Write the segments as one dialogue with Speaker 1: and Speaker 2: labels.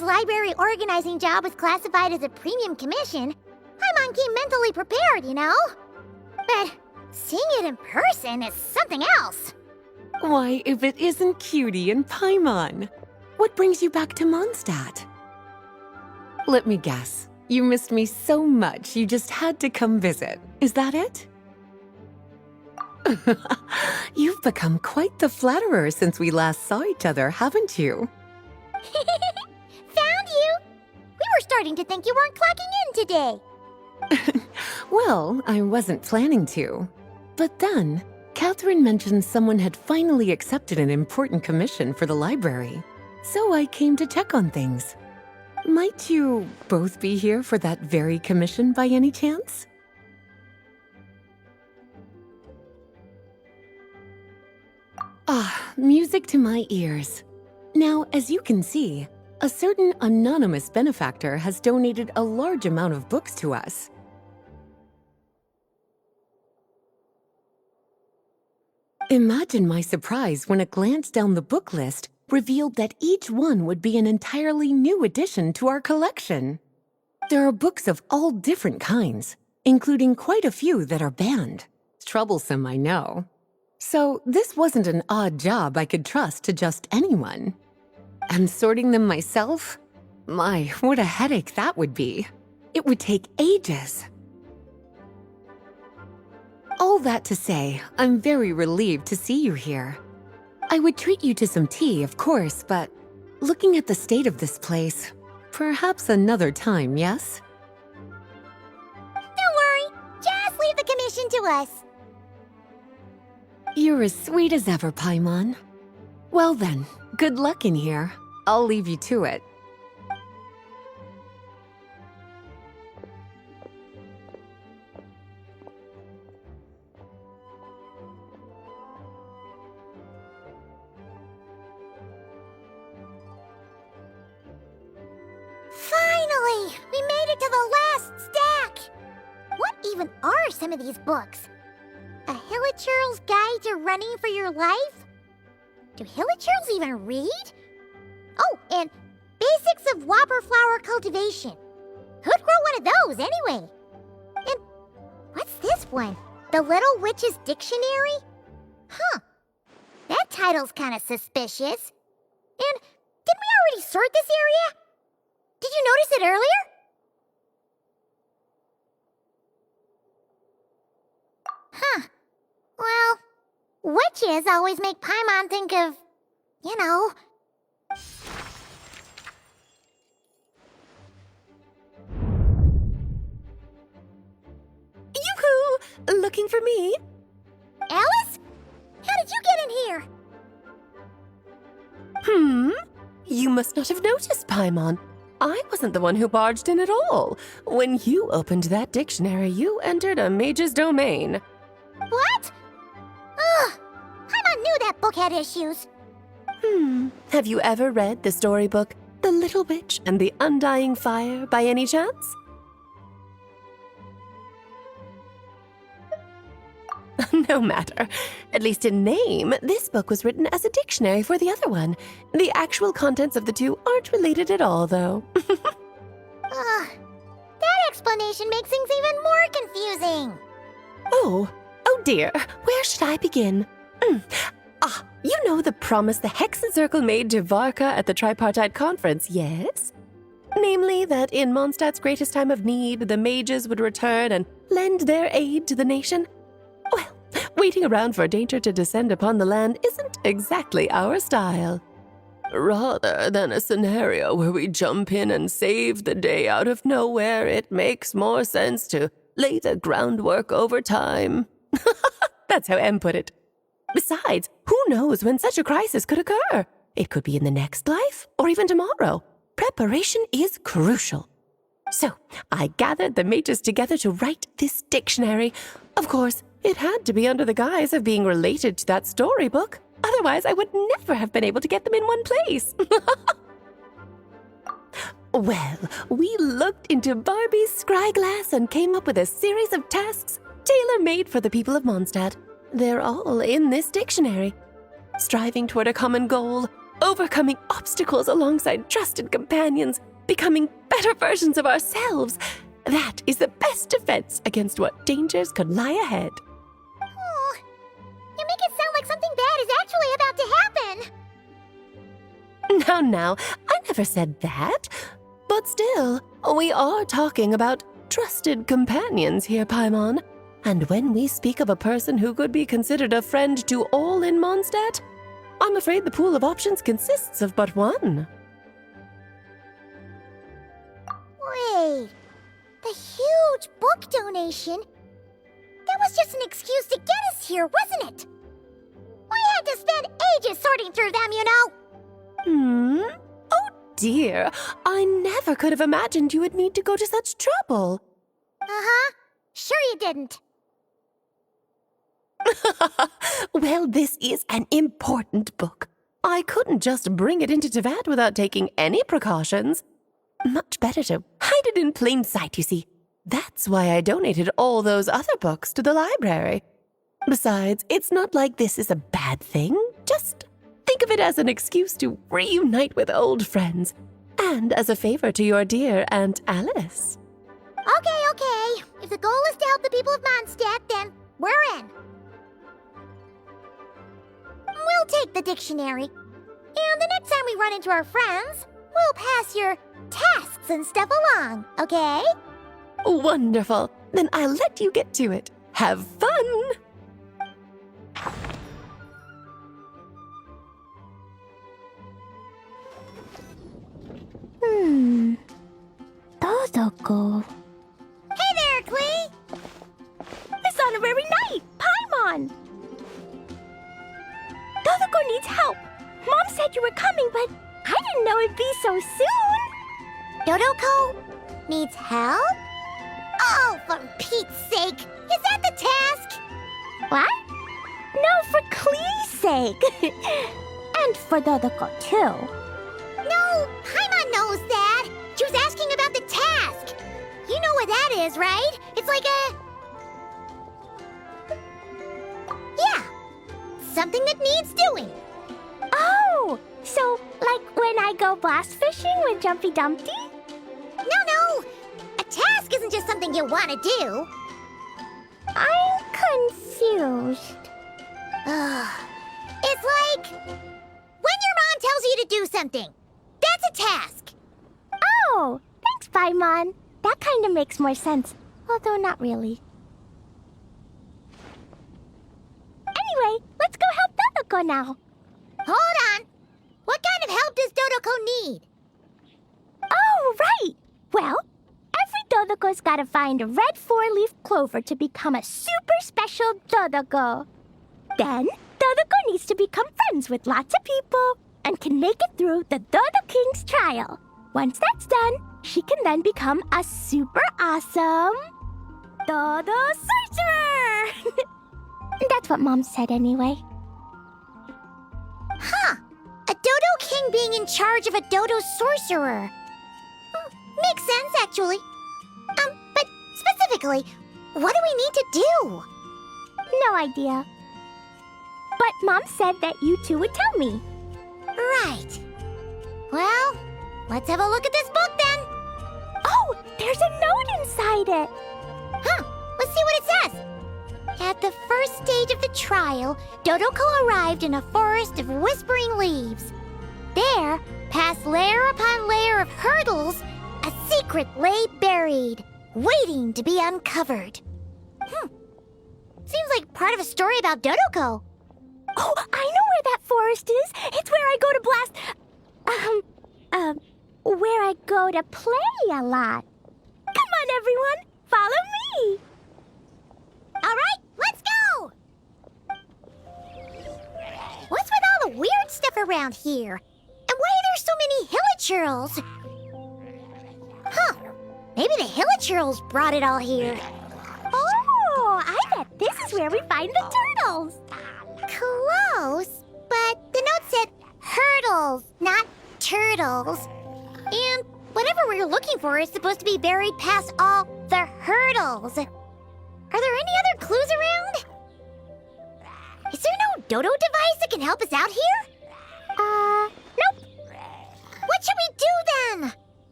Speaker 1: this library organizing job was classified as a premium commission, Paimon came mentally prepared, you know? But seeing it in person is something else.
Speaker 2: Why, if it isn't Cutie and Paimon? What brings you back to Mondstadt? Let me guess. You missed me so much you just had to come visit. Is that it? You've become quite the flatterer since we last saw each other, haven't you?
Speaker 1: Found you! We were starting to think you weren't clocking in today.
Speaker 2: Well, I wasn't planning to. But then, Catherine mentioned someone had finally accepted an important commission for the library. So I came to check on things. Might you both be here for that very commission by any chance? Ah, music to my ears. Now, as you can see, a certain anonymous benefactor has donated a large amount of books to us. Imagine my surprise when a glance down the book list revealed that each one would be an entirely new addition to our collection. There are books of all different kinds, including quite a few that are banned. Troublesome, I know. So this wasn't an odd job I could trust to just anyone. And sorting them myself? My, what a headache that would be. It would take ages. All that to say, I'm very relieved to see you here. I would treat you to some tea, of course, but looking at the state of this place, perhaps another time, yes?
Speaker 1: Don't worry, just leave the commission to us.
Speaker 2: You're as sweet as ever, Paimon. Well then, good luck in here. I'll leave you to it.
Speaker 1: Finally! We made it to the last stack! What even are some of these books? A Hilichurl's Guide to Running for Your Life? Do Hilichurls even read? Oh, and Basics of Whopper Flower Cultivation. Who'd grow one of those, anyway? And what's this one? The Little Witch's Dictionary? Huh. That title's kind of suspicious. And didn't we already sort this area? Did you notice it earlier? Huh. Well, witches always make Paimon think of, you know...
Speaker 3: Yoo-hoo! Looking for me?
Speaker 1: Alice? How did you get in here?
Speaker 3: You must not have noticed, Paimon. I wasn't the one who barged in at all. When you opened that dictionary, you entered a mage's domain.
Speaker 1: What? Ugh! Paimon knew that book had issues.
Speaker 3: Have you ever read the storybook, The Little Witch and the Undying Fire, by any chance? No matter. At least in name, this book was written as a dictionary for the other one. The actual contents of the two aren't related at all, though.
Speaker 1: Ugh. That explanation makes things even more confusing.
Speaker 3: Oh dear. Where should I begin? You know the promise the Hexen Circle made to Varka at the Tripartite Conference, yes? Namely, that in Mondstadt's greatest time of need, the mages would return and lend their aid to the nation? Well, waiting around for danger to descend upon the land isn't exactly our style. Rather than a scenario where we jump in and save the day out of nowhere, it makes more sense to lay the groundwork over time. That's how Em put it. Besides, who knows when such a crisis could occur? It could be in the next life, or even tomorrow. Preparation is crucial. So, I gathered the mages together to write this dictionary. Of course, it had to be under the guise of being related to that storybook. Otherwise, I would never have been able to get them in one place. Well, we looked into Barbie's scryglass and came up with a series of tasks tailor-made for the people of Mondstadt. They're all in this dictionary. Striving toward a common goal, overcoming obstacles alongside trusted companions, becoming better versions of ourselves. That is the best defense against what dangers could lie ahead.
Speaker 1: Oh, you make it sound like something bad is actually about to happen.
Speaker 3: Now, I never said that. But still, we are talking about trusted companions here, Paimon. And when we speak of a person who could be considered a friend to all in Mondstadt, I'm afraid the pool of options consists of but one.
Speaker 1: Wait, the huge book donation? That was just an excuse to get us here, wasn't it? We had to spend ages sorting through them, you know.
Speaker 3: Oh dear, I never could have imagined you would need to go to such trouble.
Speaker 1: Uh-huh. Sure you didn't.
Speaker 3: Well, this is an important book. I couldn't just bring it into Teyvat without taking any precautions. Much better to hide it in plain sight, you see. That's why I donated all those other books to the library. Besides, it's not like this is a bad thing. Just think of it as an excuse to reunite with old friends, and as a favor to your dear Aunt Alice.
Speaker 1: Okay. If the goal is to help the people of Mondstadt, then we're in. We'll take the dictionary. And the next time we run into our friends, we'll pass your tasks and stuff along, okay?
Speaker 3: Wonderful. Then I'll let you get to it. Have fun!
Speaker 1: Dodoko. Hey there, Klee!
Speaker 4: It's on a very night! Paimon! Dodoko needs help! Mom said you were coming, but I didn't know it'd be so soon!
Speaker 1: Dodoko needs help? Oh, for Pete's sake! Is that the task?
Speaker 4: What? No, for Klee's sake! And for Dodoko, too.
Speaker 1: No, Paimon knows that! She was asking about the task! You know what that is, right? It's like a... Yeah, something that needs doing.
Speaker 4: Oh! So, like when I go blast fishing with Jumpy Dumpty?
Speaker 1: No. A task isn't just something you want to do.
Speaker 4: I'm confused.
Speaker 1: It's like when your mom tells you to do something. That's a task.
Speaker 4: Oh! Thanks, Paimon. That kind of makes more sense. Although not really. Anyway, let's go help Dodoko now.
Speaker 1: Hold on. What kind of help does Dodoko need?
Speaker 4: Oh, right! Well, every Dodoko's gotta find a red four-leaf clover to become a super special Dodoko. Then, Dodoko needs to become friends with lots of people and can make it through the Dodo King's trial. Once that's done, she can then become a super awesome Dodo Sorcerer! That's what Mom said anyway.
Speaker 1: Huh. A Dodo King being in charge of a Dodo Sorcerer. Makes sense, actually. But specifically, what do we need to do?
Speaker 4: No idea. But Mom said that you two would tell me.
Speaker 1: Right. Well, let's have a look at this book then.
Speaker 4: Oh, there's a note inside it.
Speaker 1: Huh. Let's see what it says. At the first stage of the trial, Dodoko arrived in a forest of whispering leaves. There, past layer upon layer of hurdles, a secret lay buried, waiting to be uncovered. Seems like part of a story about Dodoko.
Speaker 4: Oh, I know where that forest is. It's where I go to blast... where I go to play a lot. Come on, everyone. Follow me.
Speaker 1: All right, let's go! What's with all the weird stuff around here? And why are there so many hilichurls? Huh, maybe the hilichurls brought it all here.
Speaker 4: Oh, I bet this is where we find the turtles.
Speaker 1: Close, but the note said hurdles, not turtles. And whatever we're looking for is supposed to be buried past all the hurdles. Are there any other clues around? Is there no Dodo device that can help us out here?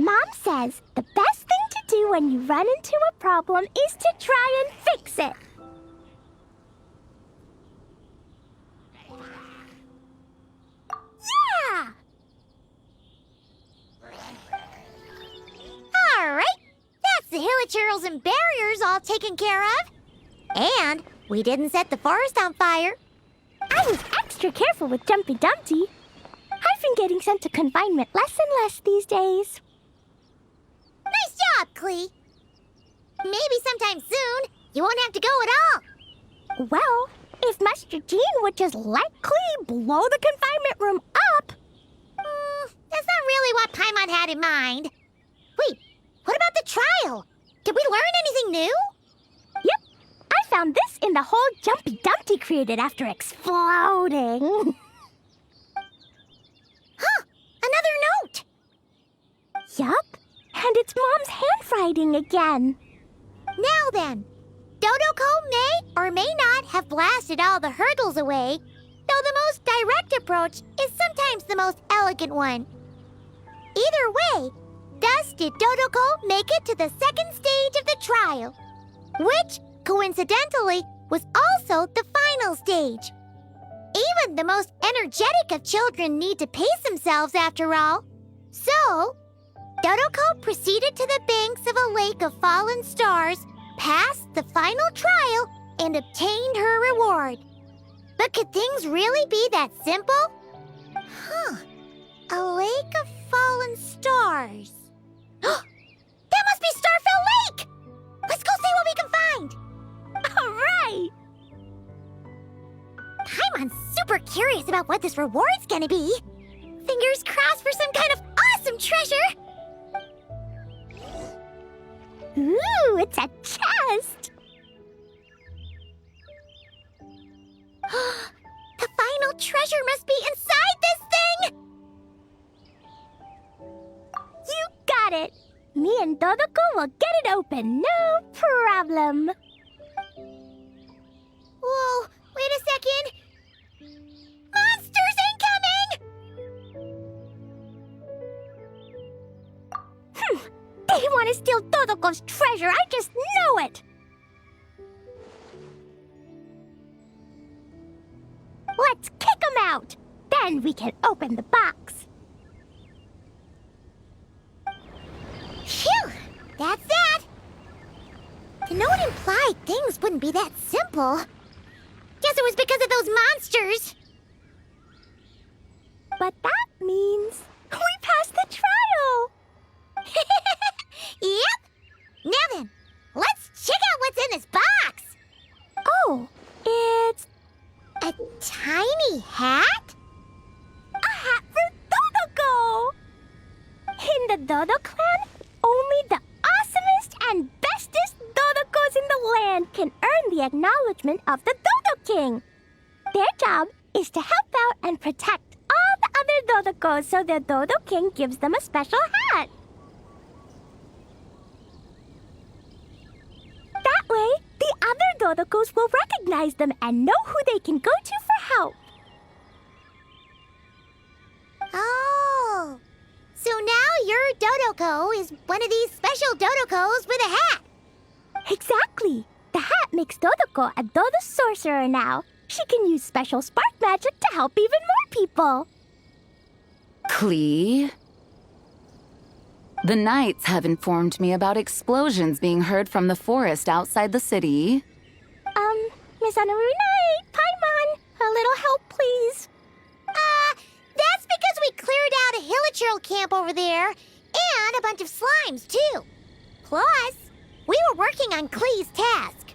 Speaker 4: Mom says the best thing to do when you run into a problem is to try and fix it. Yeah!
Speaker 1: All right, that's the hilichurls and barriers all taken care of. And we didn't set the forest on fire.
Speaker 4: I was extra careful with Jumpy Dumpty. I've been getting sent to confinement less and less these days.
Speaker 1: Nice job, Clee. Maybe sometime soon you won't have to go at all.
Speaker 4: Well, if Master Jean would just let Clee blow the confinement room up.
Speaker 1: That's not really what Paimon had in mind. Wait, what about the trial? Did we learn anything new?
Speaker 4: Yep, I found this in the hole Jumpy Dumpty created after exploding.
Speaker 1: Huh, another note.
Speaker 4: Yup, and it's Mom's handwriting again.
Speaker 1: Now then, Dodoko may or may not have blasted all the hurdles away, though the most direct approach is sometimes the most elegant one. Either way, thus did Dodoko make it to the second stage of the trial, which, coincidentally, was also the final stage. Even the most energetic of children need to pace themselves after all. So, Dodoko proceeded to the banks of a lake of fallen stars, passed the final trial, and obtained her reward. But could things really be that simple? Huh. A lake of fallen stars. That must be Starfell Lake! Let's go see what we can find!
Speaker 4: All right!
Speaker 1: Paimon's super curious about what this reward's gonna be. Fingers crossed for some kind of awesome treasure!
Speaker 4: Ooh, it's a chest!
Speaker 1: The final treasure must be inside this thing!
Speaker 4: You got it! Me and Dodoko will get it open, no problem.
Speaker 1: Whoa, wait a second! Monsters incoming!
Speaker 4: They want to steal Dodoko's treasure, I just know it! Let's kick them out! Then we can open the box.
Speaker 1: Phew! That's that! To know it implied things wouldn't be that simple. Guess it was because of those monsters.
Speaker 4: But that means we passed the trial!
Speaker 1: Yep! Now then, let's check out what's in this box!
Speaker 4: Oh, it's
Speaker 1: A tiny hat?
Speaker 4: a hat for Dodoko! In the Dodo clan, only the awesomest and bestest Dodokos in the land can earn the acknowledgement of the Dodo King. Their job is to help out and protect all the other Dodokos so the Dodo King gives them a special hat. That way, the other Dodokos will recognize them and know who they can go to for help.
Speaker 1: Oh. So now your Dodoko is one of these special Dodokos with a hat.
Speaker 4: Exactly. The hat makes Dodoko a Dodo sorcerer now. She can use special spark magic to help even more people.
Speaker 5: Clee? The knights have informed me about explosions being heard from the forest outside the city.
Speaker 4: Miss Anarunai, Paimon, a little help, please.
Speaker 1: That's because we cleared out a hilichurl camp over there and a bunch of slimes, too. Plus, we were working on Clee's task.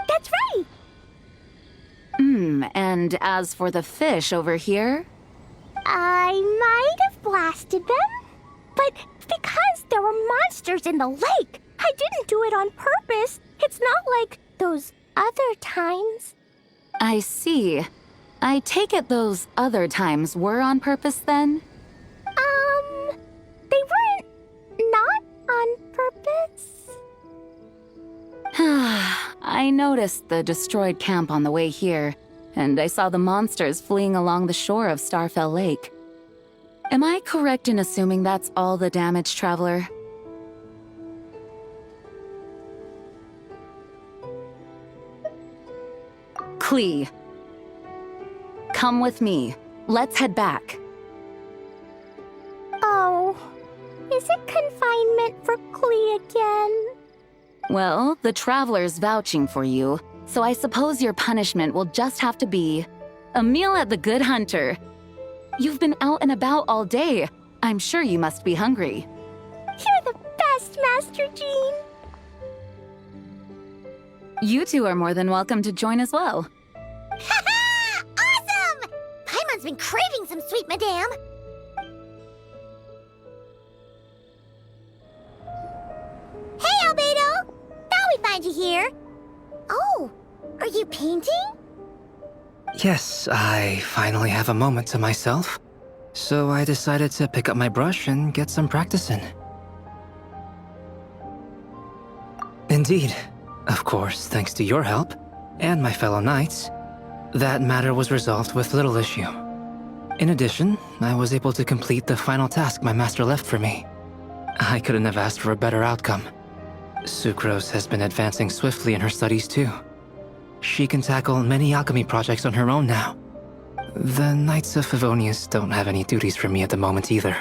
Speaker 4: That's right.
Speaker 5: And as for the fish over here?
Speaker 4: I might have blasted them, but because there were monsters in the lake, I didn't do it on purpose. It's not like those other times.
Speaker 5: I see. I take it those other times were on purpose then?
Speaker 4: They weren't not on purpose.
Speaker 5: I noticed the destroyed camp on the way here, and I saw the monsters fleeing along the shore of Starfell Lake. Am I correct in assuming that's all the damage, Traveler? Klee. Come with me. Let's head back.
Speaker 4: Oh, is it confinement for Klee again?
Speaker 5: Well, the Traveler's vouching for you, so I suppose your punishment will just have to be a meal at the Good Hunter. You've been out and about all day. I'm sure you must be hungry.
Speaker 4: You're the best, Master Jean.
Speaker 5: You two are more than welcome to join as well.
Speaker 1: Ha-ha! Awesome! Paimon's been craving some sweet madame. Hey, Albedo! Thought we'd find you here. Oh, are you painting?
Speaker 6: Yes, I finally have a moment to myself. So I decided to pick up my brush and get some practice in. Indeed. Of course, thanks to your help, and my fellow knights, that matter was resolved with little issue. In addition, I was able to complete the final task my master left for me. I couldn't have asked for a better outcome. Sucrose has been advancing swiftly in her studies too. She can tackle many alchemy projects on her own now. The Knights of Favonius don't have any duties for me at the moment either.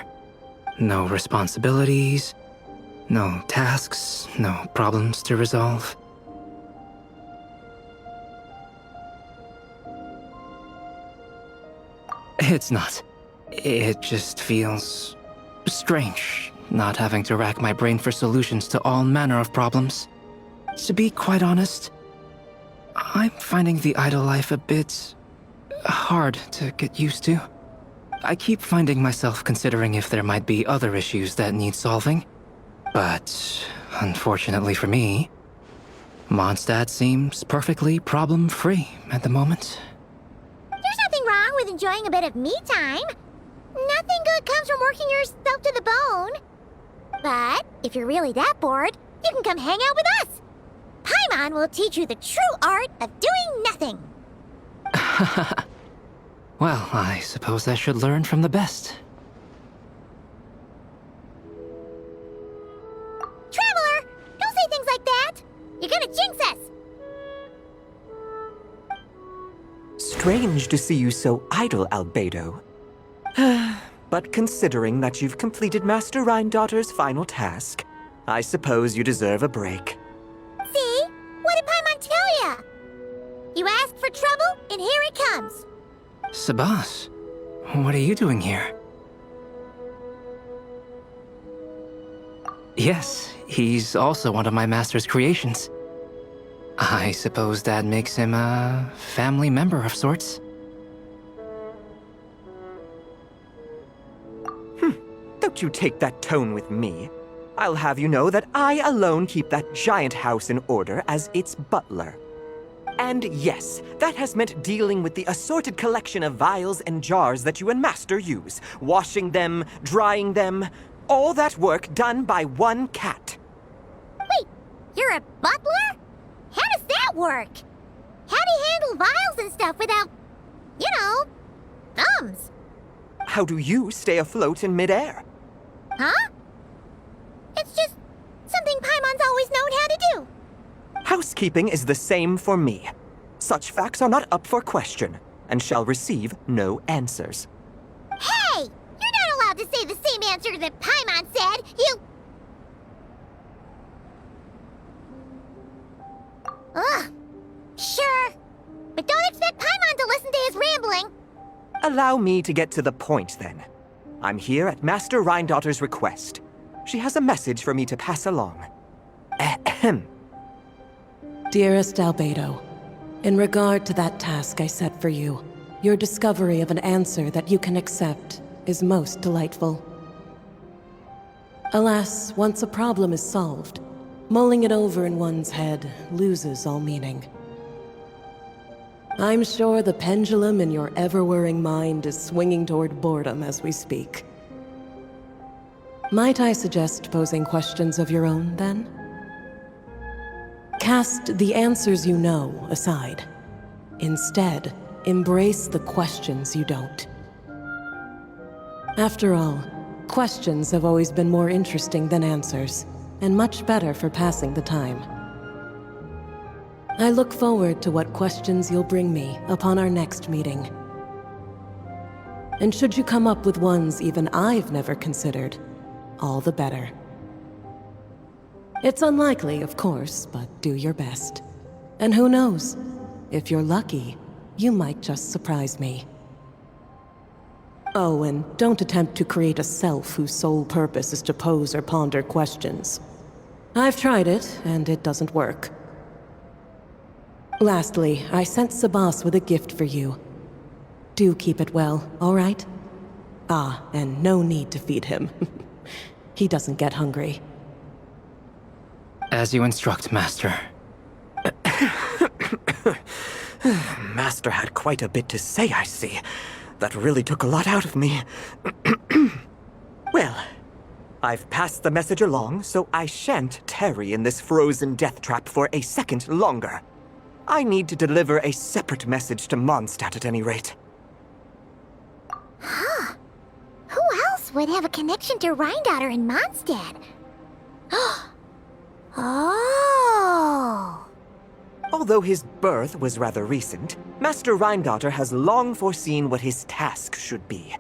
Speaker 6: No responsibilities, no tasks, no problems to resolve. It's not. It just feels strange, not having to rack my brain for solutions to all manner of problems. To be quite honest, I'm finding the idle life a bit hard to get used to. I keep finding myself considering if there might be other issues that need solving. But, unfortunately for me, Mondstadt seems perfectly problem-free at the moment.
Speaker 1: There's nothing wrong with enjoying a bit of me time. Nothing good comes from working yourself to the bone. But if you're really that bored, you can come hang out with us. Paimon will teach you the true art of doing nothing.
Speaker 6: Well, I suppose I should learn from the best.
Speaker 1: Traveler, don't say things like that. You're gonna jinx us.
Speaker 7: Strange to see you so idle, Albedo. But considering that you've completed Master Rhindaughter's final task, I suppose you deserve a break.
Speaker 1: See? What did Paimon tell ya? You asked for trouble, and here it comes.
Speaker 6: Sabas, what are you doing here? Yes, he's also one of my master's creations. I suppose that makes him a family member of sorts.
Speaker 7: Don't you take that tone with me. I'll have you know that I alone keep that giant house in order as its butler. And yes, that has meant dealing with the assorted collection of vials and jars that you and Master use, washing them, drying them, all that work done by one cat.
Speaker 1: Wait, you're a butler? How does that work? How do you handle vials and stuff without, you know, thumbs?
Speaker 7: How do you stay afloat in midair?
Speaker 1: Huh? It's just something Paimon's always known how to do.
Speaker 7: Housekeeping is the same for me. Such facts are not up for question, and shall receive no answers.
Speaker 1: Hey! You're not allowed to say the same answer that Paimon said! You... Ugh. Sure. But don't expect Paimon to listen to his rambling.
Speaker 7: Allow me to get to the point, then. I'm here at Master Rhindaughter's request. She has a message for me to pass along. Ahem.
Speaker 2: Dearest Albedo, in regard to that task I set for you, your discovery of an answer that you can accept is most delightful. Alas, once a problem is solved, mulling it over in one's head loses all meaning. I'm sure the pendulum in your ever-whirring mind is swinging toward boredom as we speak. Might I suggest posing questions of your own, then? Cast the answers you know aside. Instead, embrace the questions you don't.
Speaker 8: After all, questions have always been more interesting than answers, and much better for passing the time. I look forward to what questions you'll bring me upon our next meeting. And should you come up with ones even I've never considered, all the better. It's unlikely, of course, but do your best. And who knows? If you're lucky, you might just surprise me. Oh, and don't attempt to create a self whose sole purpose is to pose or ponder questions. I've tried it, and it doesn't work. Lastly, I sent Sabas with a gift for you. Do keep it well, all right? Ah, and no need to feed him. He doesn't get hungry.
Speaker 6: As you instruct, Master.
Speaker 7: Master had quite a bit to say, I see. That really took a lot out of me. Well, I've passed the message along, so I shan't tarry in this frozen death trap for a second longer. I need to deliver a separate message to Mondstadt at any rate.
Speaker 1: Who else would have a connection to Rheindotter and Mondstadt? Oh!
Speaker 7: Although his birth was rather recent, Master Rheindotter has long foreseen what his task should be.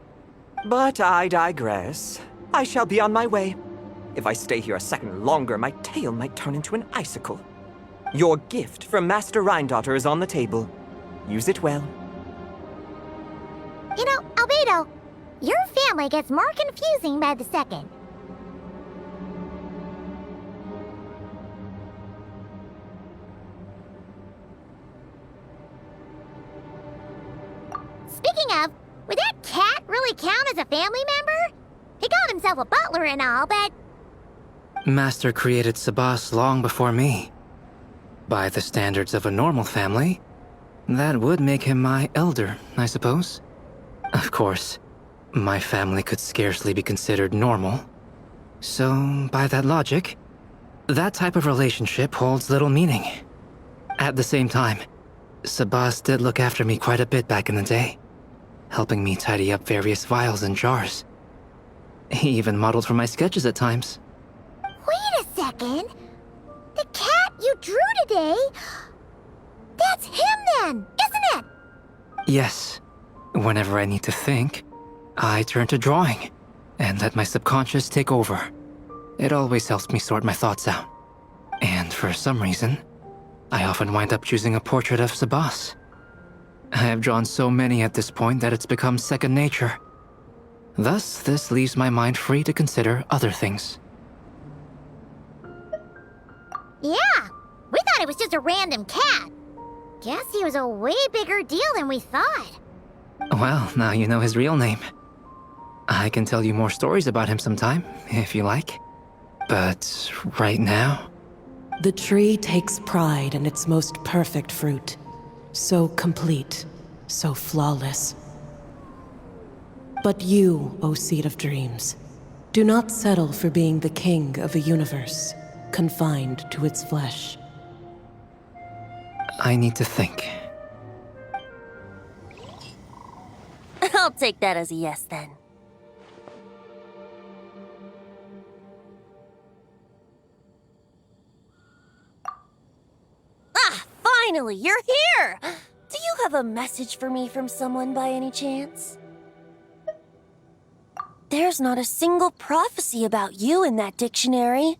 Speaker 7: But I digress. I shall be on my way. If I stay here a second longer, my tail might turn into an icicle. Your gift from Master Rheindotter is on the table. Use it well.
Speaker 1: You know, Albedo, your family gets more confusing by the second. Speaking of, would that cat really count as a family member? He called himself a butler and all, but...
Speaker 6: Master created Sabas long before me. By the standards of a normal family, that would make him my elder, I suppose. Of course, my family could scarcely be considered normal. So, by that logic, that type of relationship holds little meaning. At the same time, Sabas did look after me quite a bit back in the day, helping me tidy up various vials and jars. He even modeled for my sketches at times.
Speaker 1: Wait a second. The cat you drew today? That's him then, isn't it?
Speaker 6: Yes. Whenever I need to think, I turn to drawing and let my subconscious take over. It always helps me sort my thoughts out. And for some reason, I often wind up choosing a portrait of Sabas. I have drawn so many at this point that it's become second nature. Thus, this leaves my mind free to consider other things.
Speaker 1: Yeah, we thought it was just a random cat. Guess he was a way bigger deal than we thought.
Speaker 6: Well, now you know his real name. I can tell you more stories about him sometime, if you like. But right now...
Speaker 8: The tree takes pride in its most perfect fruit. So complete, so flawless. But you, O Seed of Dreams, do not settle for being the king of a universe, confined to its flesh.
Speaker 6: I need to think.
Speaker 9: I'll take that as a yes, then. Ah, finally, you're here! Do you have a message for me from someone by any chance? There's not a single prophecy about you in that dictionary.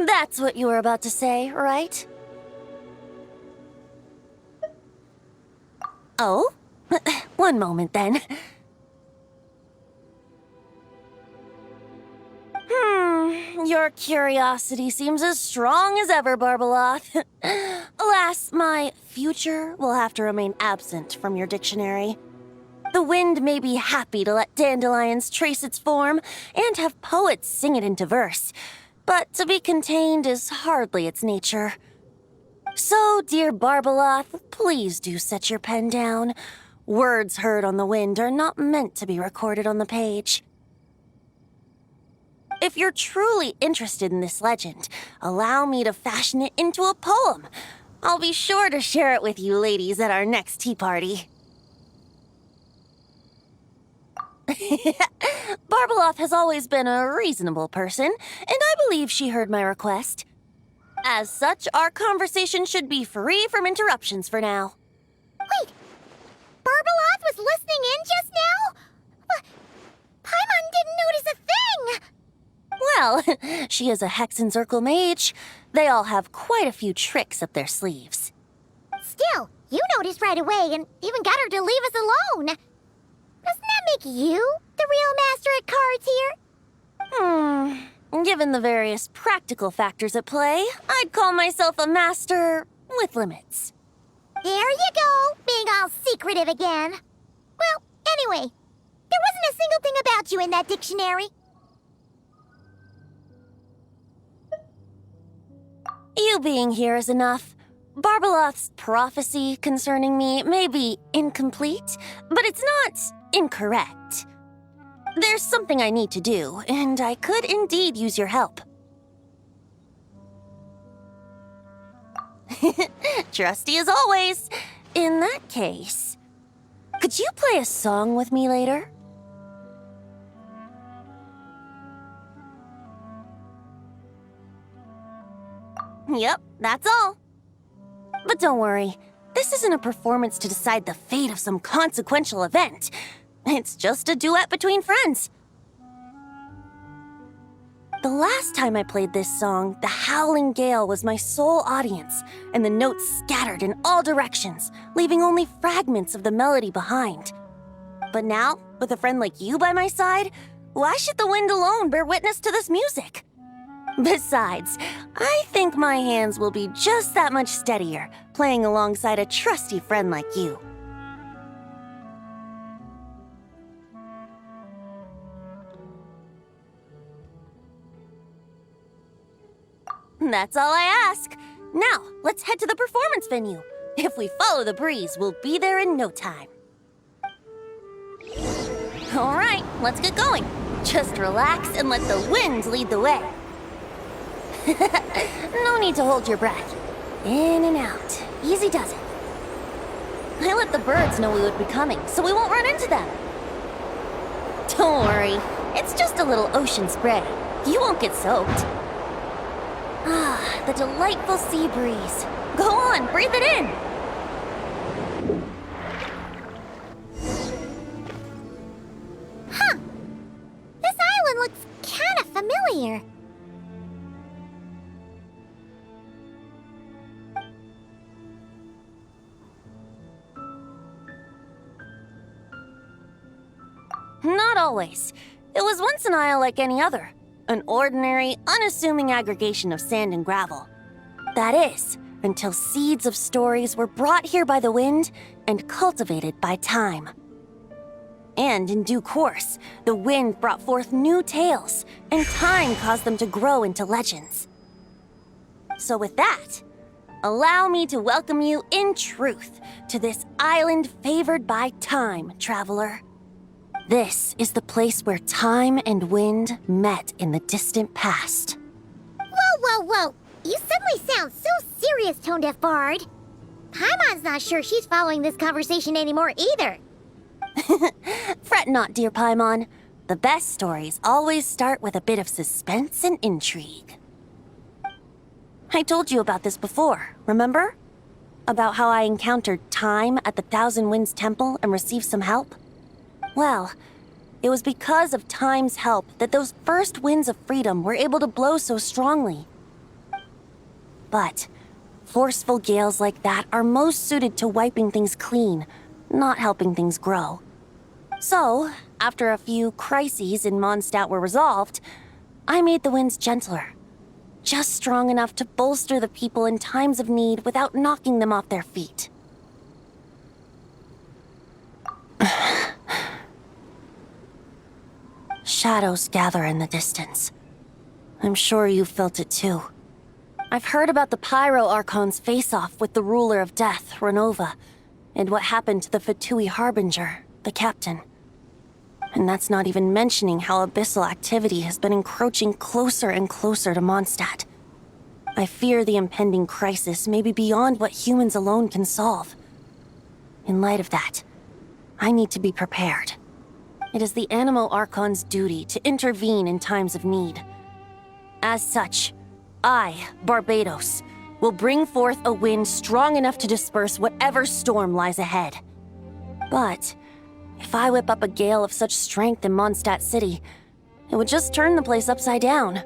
Speaker 9: That's what you were about to say, right? Oh? One moment, then. Your curiosity seems as strong as ever, Barbeloth. Alas, my future will have to remain absent from your dictionary. The wind may be happy to let dandelions trace its form and have poets sing it into verse, but to be contained is hardly its nature. So, dear Barbeloth, please do set your pen down. Words heard on the wind are not meant to be recorded on the page. If you're truly interested in this legend, allow me to fashion it into a poem. I'll be sure to share it with you ladies at our next tea party. Barbeloth has always been a reasonable person, and I believe she heard my request. As such, our conversation should be free from interruptions for now.
Speaker 1: Wait, Barbeloth was listening in just now? Paimon didn't notice a thing!
Speaker 9: Well, she is a Hexenzirkel mage. They all have quite a few tricks up their sleeves.
Speaker 1: Still, you noticed right away and even got her to leave us alone. Doesn't that make you the real master at cards here?
Speaker 9: Given the various practical factors at play, I'd call myself a master with limits.
Speaker 1: There you go, being all secretive again. Well, anyway, there wasn't a single thing about you in that dictionary.
Speaker 9: You being here is enough. Barbeloth's prophecy concerning me may be incomplete, but it's not incorrect. There's something I need to do, and I could indeed use your help. Trusty as always. In that case, could you play a song with me later? Yep, that's all. But don't worry, this isn't a performance to decide the fate of some consequential event. It's just a duet between friends. The last time I played this song, the howling gale was my sole audience, and the notes scattered in all directions, leaving only fragments of the melody behind. But now, with a friend like you by my side, why should the wind alone bear witness to this music? Besides, I think my hands will be just that much steadier, playing alongside a trusty friend like you. That's all I ask. Now, let's head to the performance venue. If we follow the breeze, we'll be there in no time. All right, let's get going. Just relax and let the wind lead the way. No need to hold your breath. In and out. Easy does it. I let the birds know we would be coming, so we won't run into them. Don't worry. It's just a little ocean spray. You won't get soaked. Ah, the delightful sea breeze. Go on, breathe it in.
Speaker 1: Huh. This island looks kind of familiar.
Speaker 9: Not always. It was once an isle like any other. An ordinary, unassuming aggregation of sand and gravel. That is, until seeds of stories were brought here by the wind and cultivated by time. And in due course, the wind brought forth new tales, and time caused them to grow into legends. So with that, allow me to welcome you in truth to this island favored by time, traveler. This is the place where time and wind met in the distant past.
Speaker 1: Whoa. You suddenly sound so serious, Tone Deaf Bard. Paimon's not sure she's following this conversation anymore either.
Speaker 9: Fret not, dear Paimon. The best stories always start with a bit of suspense and intrigue. I told you about this before, remember? About how I encountered time at the Thousand Winds Temple and received some help? Well, it was because of time's help that those first winds of freedom were able to blow so strongly. But forceful gales like that are most suited to wiping things clean, not helping things grow. So, after a few crises in Mondstadt were resolved, I made the winds gentler. Just strong enough to bolster the people in times of need without knocking them off their feet. Shadows gather in the distance. I'm sure you felt it too. I've heard about the Pyro Archon's face-off with the ruler of death, Renova, and what happened to the Fatui Harbinger, the captain. And that's not even mentioning how abyssal activity has been encroaching closer and closer to Mondstadt. I fear the impending crisis may be beyond what humans alone can solve. In light of that, I need to be prepared. It is the Animal Archon's duty to intervene in times of need. As such, I, Barbados, will bring forth a wind strong enough to disperse whatever storm lies ahead. But if I whip up a gale of such strength in Mondstadt City, it would just turn the place upside down.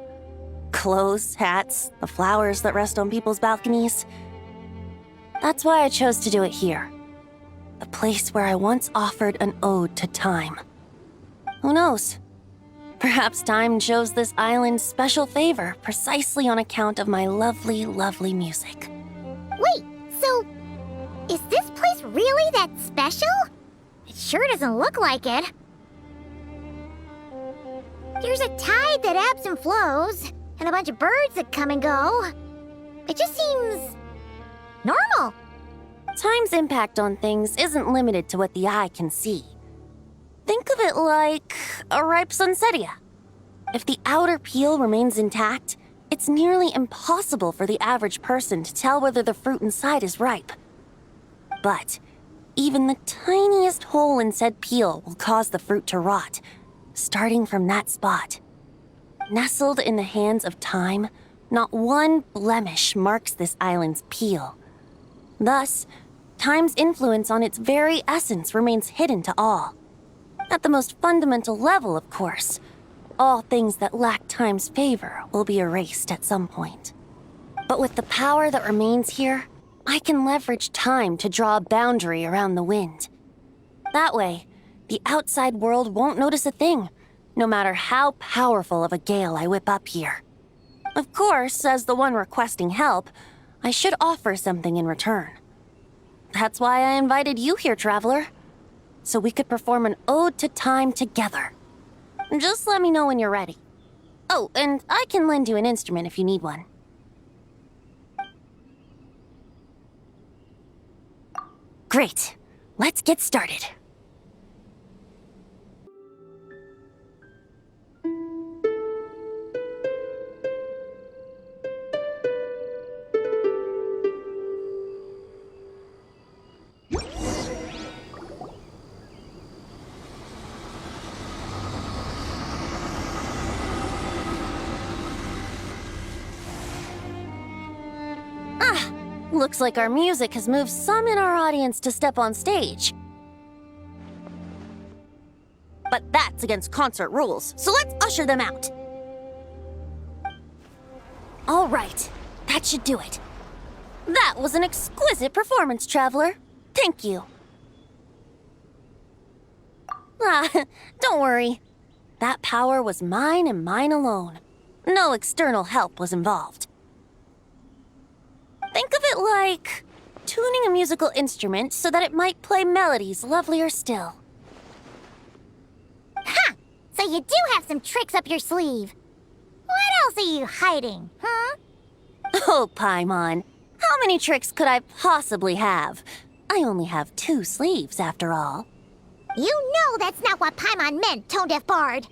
Speaker 9: Clothes, hats, the flowers that rest on people's balconies. That's why I chose to do it here. The place where I once offered an ode to time. Who knows? Perhaps time shows this island special favor precisely on account of my lovely, lovely music.
Speaker 1: Wait, so is this place really that special? It sure doesn't look like it. There's a tide that ebbs and flows, and a bunch of birds that come and go. It just seems normal.
Speaker 9: Time's impact on things isn't limited to what the eye can see. Think of it like a ripe sunsetia. If the outer peel remains intact, it's nearly impossible for the average person to tell whether the fruit inside is ripe. But even the tiniest hole in said peel will cause the fruit to rot, starting from that spot. Nestled in the hands of time, not one blemish marks this island's peel. Thus, time's influence on its very essence remains hidden to all. At the most fundamental level, of course, all things that lack time's favor will be erased at some point. But with the power that remains here, I can leverage time to draw a boundary around the wind. That way, the outside world won't notice a thing, no matter how powerful of a gale I whip up here. Of course, as the one requesting help, I should offer something in return. That's why I invited you here, traveler. So we could perform an ode to time together. Just let me know when you're ready. Oh, and I can lend you an instrument if you need one. Great. Let's get started. Looks like our music has moved some in our audience to step on stage. But that's against concert rules, so let's usher them out. All right, that should do it. That was an exquisite performance, traveler. Thank you. Don't worry. That power was mine and mine alone. No external help was involved. Think of it like tuning a musical instrument so that it might play melodies lovelier still.
Speaker 1: Ha! So you do have some tricks up your sleeve. What else are you hiding, huh?
Speaker 9: Oh, Paimon. How many tricks could I possibly have? I only have 2 sleeves, after all.
Speaker 1: You know that's not what Paimon meant, tone-deaf bard.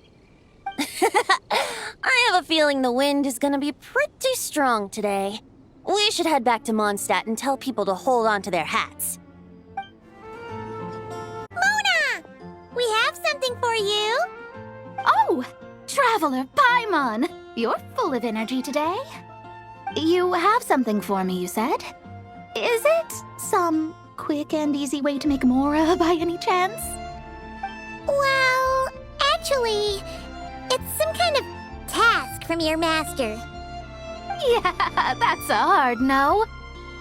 Speaker 9: I have a feeling the wind is gonna be pretty strong today. We should head back to Mondstadt and tell people to hold on to their hats.
Speaker 1: Mona! We have something for you.
Speaker 10: Oh, Traveler Paimon! You're full of energy today. You have something for me, you said? Is it some quick and easy way to make Mora by any chance?
Speaker 1: Well, actually, it's some kind of task from your master.
Speaker 10: Yeah, that's a hard no.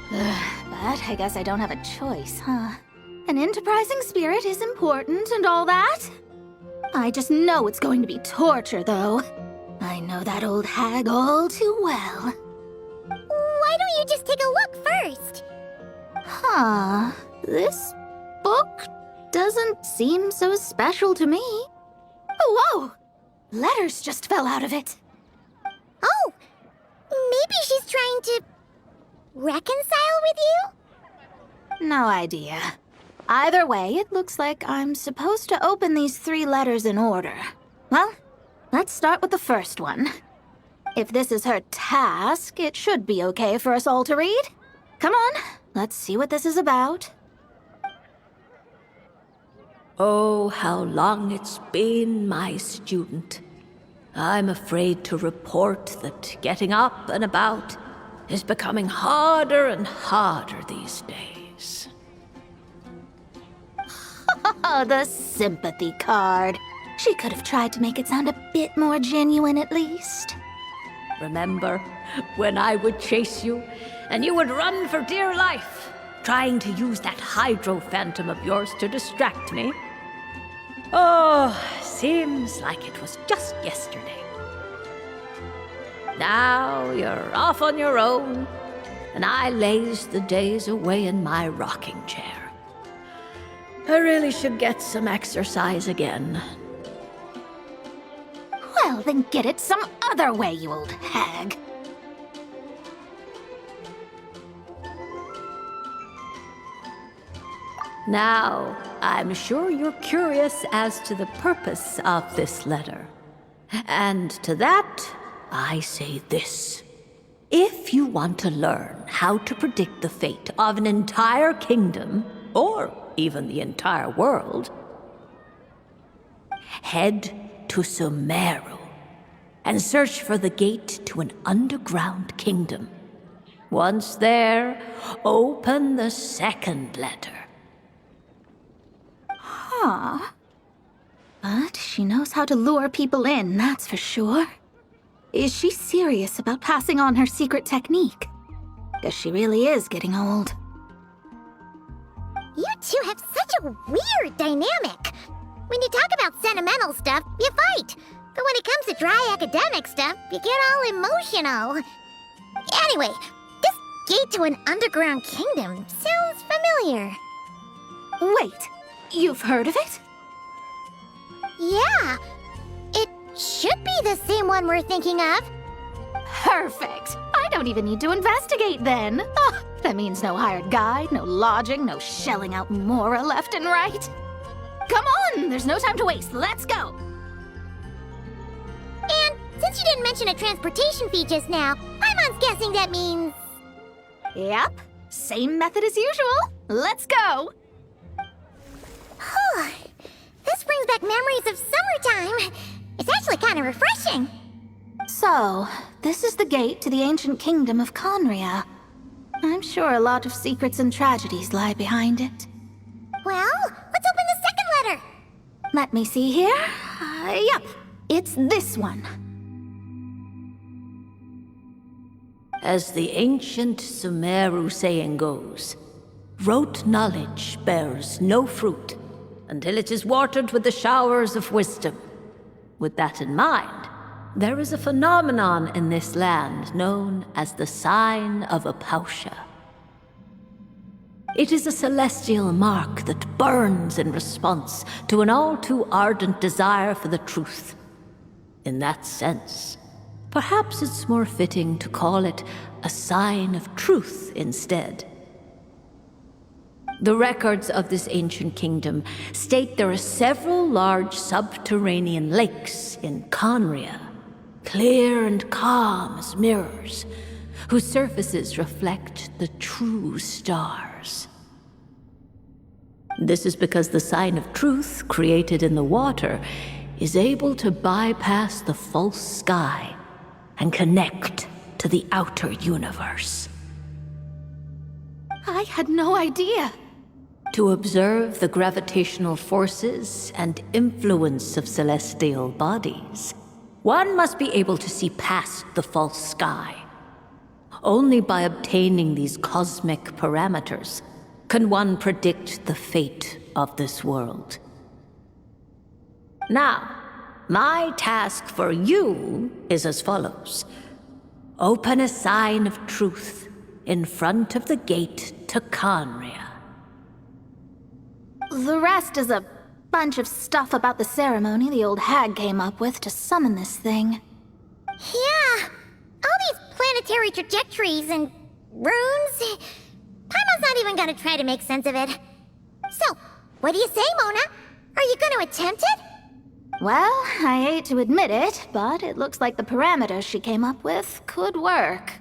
Speaker 10: But I guess I don't have a choice, huh? An enterprising spirit is important and all that. I just know it's going to be torture, though. I know that old hag all too well.
Speaker 1: Why don't you just take a look first?
Speaker 10: Huh. This book doesn't seem so special to me. Oh, whoa! Letters just fell out of it.
Speaker 1: Oh! Maybe she's trying to reconcile with you?
Speaker 10: No idea. Either way, it looks like I'm supposed to open these 3 letters in order. Well, let's start with the first one. If this is her task, it should be okay for us all to read. Come on, let's see what this is about.
Speaker 11: Oh, how long it's been, my student. I'm afraid to report that getting up and about is becoming harder and harder these days.
Speaker 10: Oh, the sympathy card. She could have tried to make it sound a bit more genuine at least.
Speaker 11: Remember when I would chase you and you would run for dear life, trying to use that hydro phantom of yours to distract me? Oh, seems like it was just yesterday. Now you're off on your own, and I laze the days away in my rocking chair. I really should get some exercise again.
Speaker 10: Well, then get it some other way, you old hag.
Speaker 11: Now, I'm sure you're curious as to the purpose of this letter. And to that, I say this. If you want to learn how to predict the fate of an entire kingdom, or even the entire world, head to Sumeru and search for the gate to an underground kingdom. Once there, open the second letter.
Speaker 10: Huh. But she knows how to lure people in, that's for sure. Is she serious about passing on her secret technique? Guess she really is getting old.
Speaker 1: You two have such a weird dynamic. When you talk about sentimental stuff, you fight. But when it comes to dry academic stuff, you get all emotional. Anyway, this gate to an underground kingdom sounds familiar.
Speaker 10: Wait, you've heard of it?
Speaker 1: Yeah, it should be the same one we're thinking of.
Speaker 10: Perfect. I don't even need to investigate then. Oh, that means no hired guide, no lodging, no shelling out Mora left and right. Come on, there's no time to waste. Let's go.
Speaker 1: And since you didn't mention a transportation fee just now, I'm guessing that means...
Speaker 10: Yep, same method as usual. Let's go.
Speaker 1: This brings back memories of summertime. It's actually kind of refreshing.
Speaker 10: So, this is the gate to the ancient kingdom of Conria. I'm sure a lot of secrets and tragedies lie behind it.
Speaker 1: Well, let's open the second letter.
Speaker 10: Let me see here. Yep, it's this one.
Speaker 11: As the ancient Sumeru saying goes, rote knowledge bears no fruit until it is watered with the showers of wisdom. With that in mind, there is a phenomenon in this land known as the Sign of Apausha. It is a celestial mark that burns in response to an all too ardent desire for the truth. In that sense, perhaps it's more fitting to call it a sign of truth instead. The records of this ancient kingdom state there are several large subterranean lakes in Conria, clear and calm as mirrors, whose surfaces reflect the true stars. This is because the sign of truth created in the water is able to bypass the false sky and connect to the outer universe.
Speaker 10: I had no idea.
Speaker 11: To observe the gravitational forces and influence of celestial bodies, one must be able to see past the false sky. Only by obtaining these cosmic parameters can one predict the fate of this world. Now, my task for you is as follows. Open a sign of truth in front of the gate to Conria.
Speaker 10: The rest is a bunch of stuff about the ceremony the old hag came up with to summon this thing.
Speaker 1: Yeah, all these planetary trajectories and runes. Paimon's not even gonna try to make sense of it. So, what do you say, Mona? Are you gonna attempt it?
Speaker 10: Well, I hate to admit it, but it looks like the parameters she came up with could work.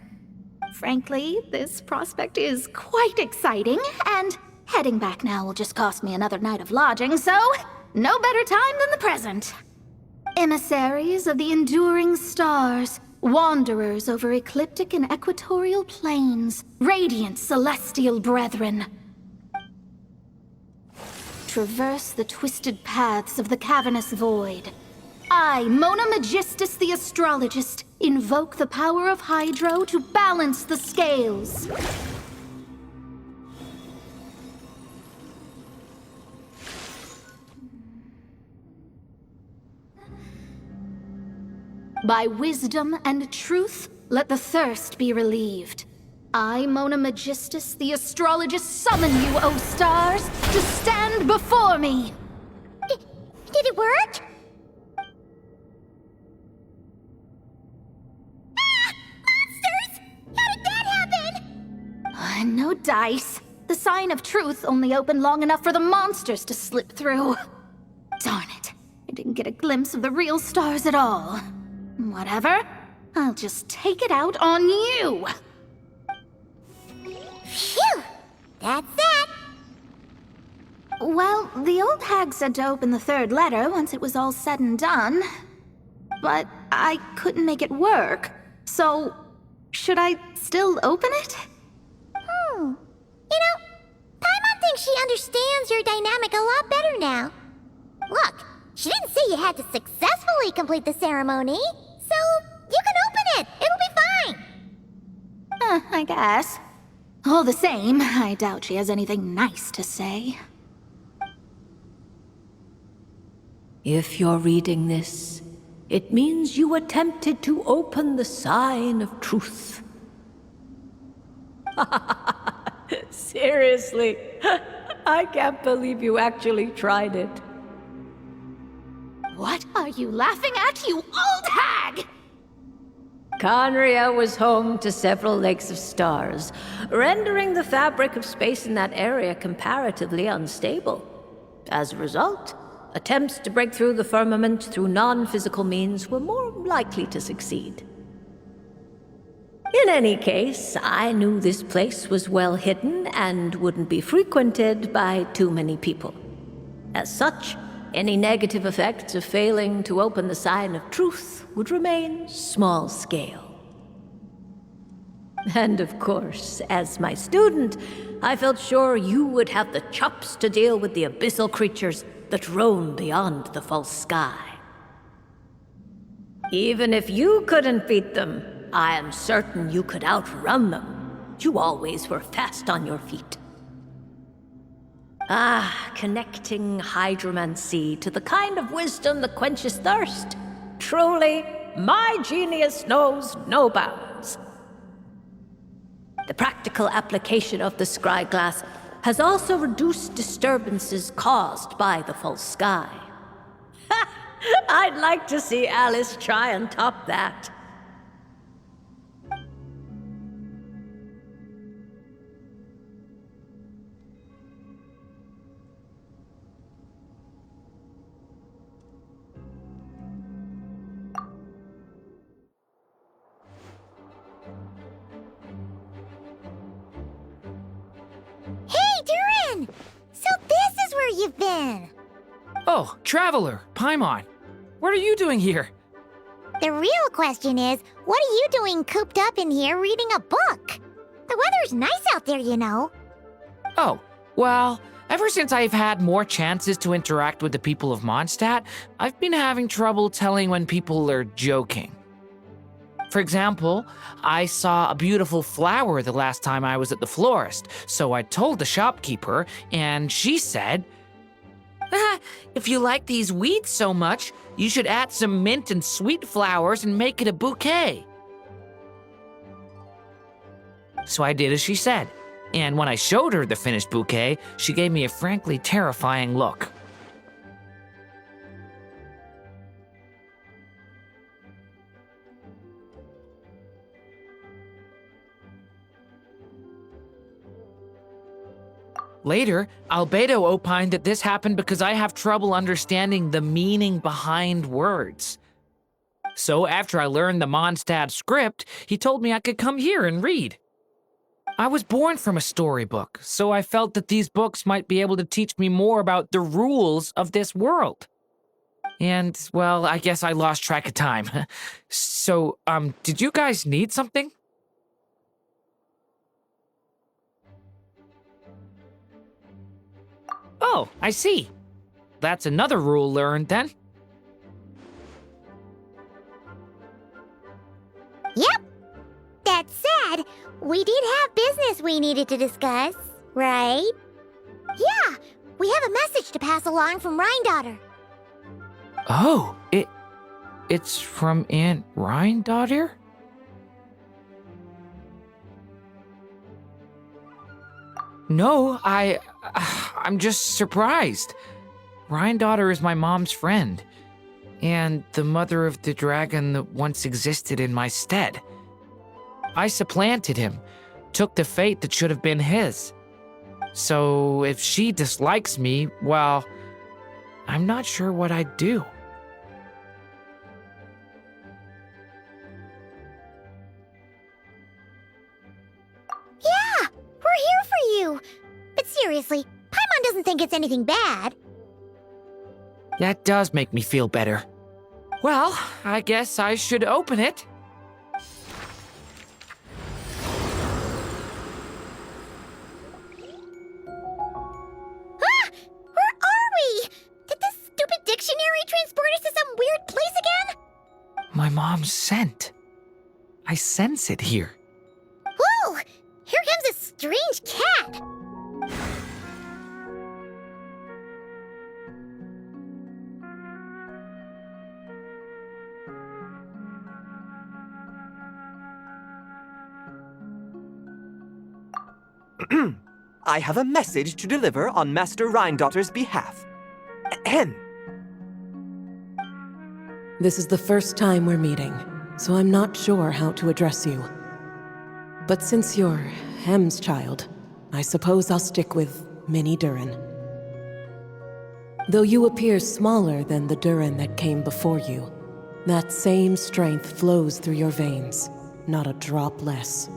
Speaker 10: Frankly, this prospect is quite exciting, and Heading back now will just cost me another night of lodging, so no better time than the present. Emissaries of the enduring stars, wanderers over ecliptic and equatorial plains, radiant celestial brethren. Traverse the twisted paths of the cavernous void. I, Mona Magistus the astrologist, invoke the power of Hydro to balance the scales. By wisdom and truth, let the thirst be relieved. I, Mona Magistus, the astrologist, summon you, O stars, to stand before me!
Speaker 1: Did it work? Ah! Monsters! How did that happen?
Speaker 10: No dice. The sign of truth only opened long enough for the monsters to slip through. Darn it. I didn't get a glimpse of the real stars at all. Whatever. I'll just take it out on you!
Speaker 1: Phew! That's that!
Speaker 10: Well, the old hag said to open the third letter once it was all said and done. But I couldn't make it work, so should I still open it?
Speaker 1: You know, Paimon thinks she understands your dynamic a lot better now. Look, she didn't say you had to successfully complete the ceremony, so you can open it. It'll be fine.
Speaker 10: I guess. All the same, I doubt she has anything nice to say.
Speaker 11: If you're reading this, it means you attempted to open the sign of truth. Seriously, I can't believe you actually tried it.
Speaker 10: What are you laughing at, you old hag?
Speaker 11: Conria was home to several lakes of stars, rendering the fabric of space in that area comparatively unstable. As a result, attempts to break through the firmament through non-physical means were more likely to succeed. In any case, I knew this place was well hidden and wouldn't be frequented by too many people. As such, any negative effects of failing to open the sign of truth would remain small scale. And of course, as my student, I felt sure you would have the chops to deal with the abyssal creatures that roam beyond the false sky. Even if you couldn't beat them, I am certain you could outrun them. You always were fast on your feet. Connecting hydromancy to the kind of wisdom that quenches thirst. Truly, my genius knows no bounds. The practical application of the scry glass has also reduced disturbances caused by the false sky. I'd like to see Alice try and top that.
Speaker 1: Hey, Durin! So this is where you've been!
Speaker 12: Oh, Traveler, Paimon. What are you doing here?
Speaker 1: The real question is, what are you doing cooped up in here reading a book? The weather's nice out there, you know.
Speaker 12: Oh, well, ever since I've had more chances to interact with the people of Mondstadt, I've been having trouble telling when people are joking. For example, I saw a beautiful flower the last time I was at the florist, so I told the shopkeeper, and she said, if you like these weeds so much, you should add some mint and sweet flowers and make it a bouquet. So I did as she said, and when I showed her the finished bouquet, she gave me a frankly terrifying look. Later, Albedo opined that this happened because I have trouble understanding the meaning behind words. So after I learned the Mondstadt script, he told me I could come here and read. I was born from a storybook, so I felt that these books might be able to teach me more about the rules of this world. And, well, I guess I lost track of time. So, did you guys need something? Oh, I see. That's another rule learned, then.
Speaker 1: Yep. That said, we did have business we needed to discuss, right? Yeah, we have a message to pass along from Rhine-daughter.
Speaker 12: Oh, it's from Aunt Rhine-daughter? No, I'm just surprised. Rhine-daughter is my mom's friend, and the mother of the dragon that once existed in my stead. I supplanted him, took the fate that should have been his. So if she dislikes me, well, I'm not sure what I'd do.
Speaker 1: Yeah, we're here for you. But seriously, Paimon doesn't think it's anything bad.
Speaker 12: That does make me feel better. Well, I guess I should open it.
Speaker 1: Ah! Where are we? Did this stupid dictionary transport us to some weird place again?
Speaker 12: My mom's scent. I sense it here.
Speaker 1: Whoa! Here comes a strange cat.
Speaker 7: I have a message to deliver on Master Rhine-daughter's behalf. Ahem.
Speaker 8: This is the first time we're meeting, so I'm not sure how to address you. But since you're Hem's child, I suppose I'll stick with Mini Durin. Though you appear smaller than the Durin that came before you, that same strength flows through your veins, not a drop less.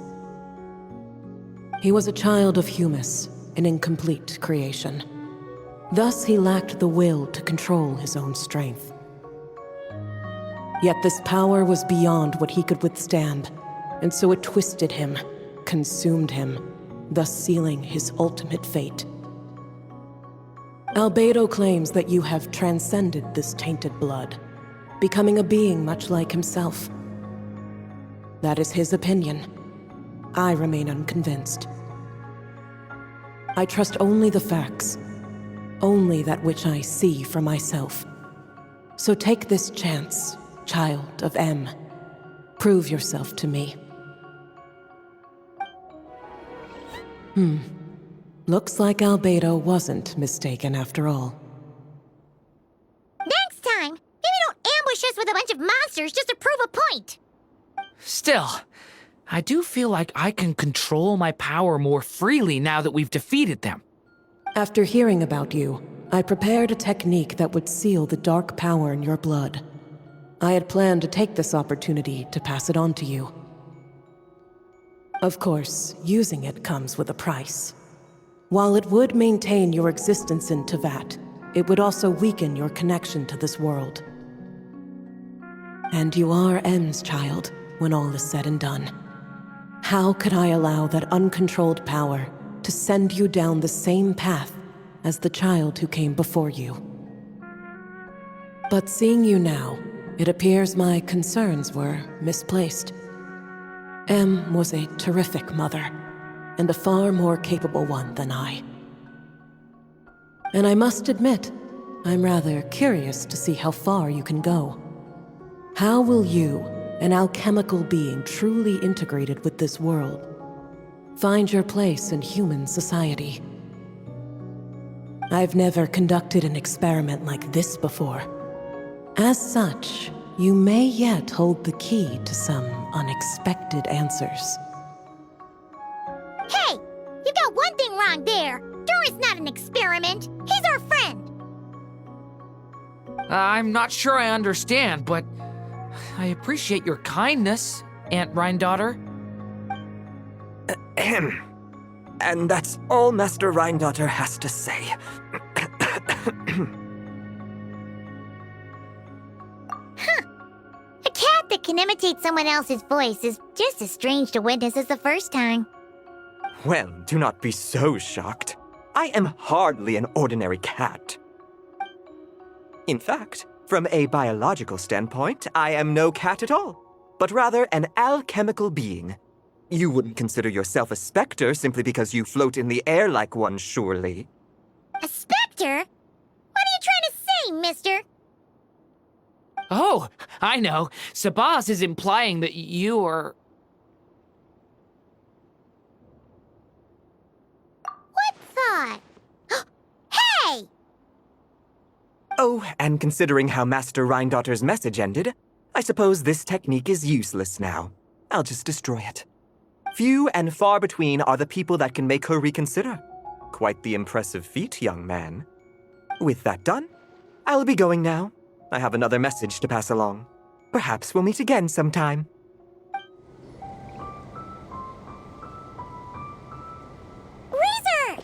Speaker 8: He was a child of Humus, an incomplete creation. Thus he lacked the will to control his own strength. Yet this power was beyond what he could withstand, and so it twisted him, consumed him, thus sealing his ultimate fate. Albedo claims that you have transcended this tainted blood, becoming a being much like himself. That is his opinion. I remain unconvinced. I trust only the facts, only that which I see for myself. So take this chance, child of M. Prove yourself to me. Looks like Albedo wasn't mistaken after all.
Speaker 1: Next time, maybe don't ambush us with a bunch of monsters just to prove a point.
Speaker 12: Still, I do feel like I can control my power more freely now that we've defeated them.
Speaker 8: After hearing about you, I prepared a technique that would seal the dark power in your blood. I had planned to take this opportunity to pass it on to you. Of course, using it comes with a price. While it would maintain your existence in Tevat, it would also weaken your connection to this world. And you are M's child, when all is said and done. How could I allow that uncontrolled power to send you down the same path as the child who came before you? But seeing you now, it appears my concerns were misplaced. M was a terrific mother, and a far more capable one than I. And I must admit, I'm rather curious to see how far you can go. How will you, an alchemical being truly integrated with this world, find your place in human society? I've never conducted an experiment like this before. As such, you may yet hold the key to some unexpected answers.
Speaker 1: Hey, you got one thing wrong there. Durin's not an experiment. He's our friend.
Speaker 12: I'm not sure I understand, but I appreciate your kindness, Aunt Rhine-daughter.
Speaker 7: And that's all Master Rheindotter has to say.
Speaker 1: A cat that can imitate someone else's voice is just as strange to witness as the first time.
Speaker 7: Well, do not be so shocked. I am hardly an ordinary cat. In fact, from a biological standpoint, I am no cat at all, but rather an alchemical being. You wouldn't consider yourself a specter simply because you float in the air like one, surely.
Speaker 1: A specter? What are you trying to say, mister?
Speaker 12: Oh, I know. Sabaz is implying that you are...
Speaker 1: What thought? Hey!
Speaker 7: Oh, and considering how Master Rheindotter's message ended, I suppose this technique is useless now. I'll just destroy it. Few and far between are the people that can make her reconsider. Quite the impressive feat, young man. With that done, I'll be going now. I have another message to pass along. Perhaps we'll meet again sometime.
Speaker 1: Razor!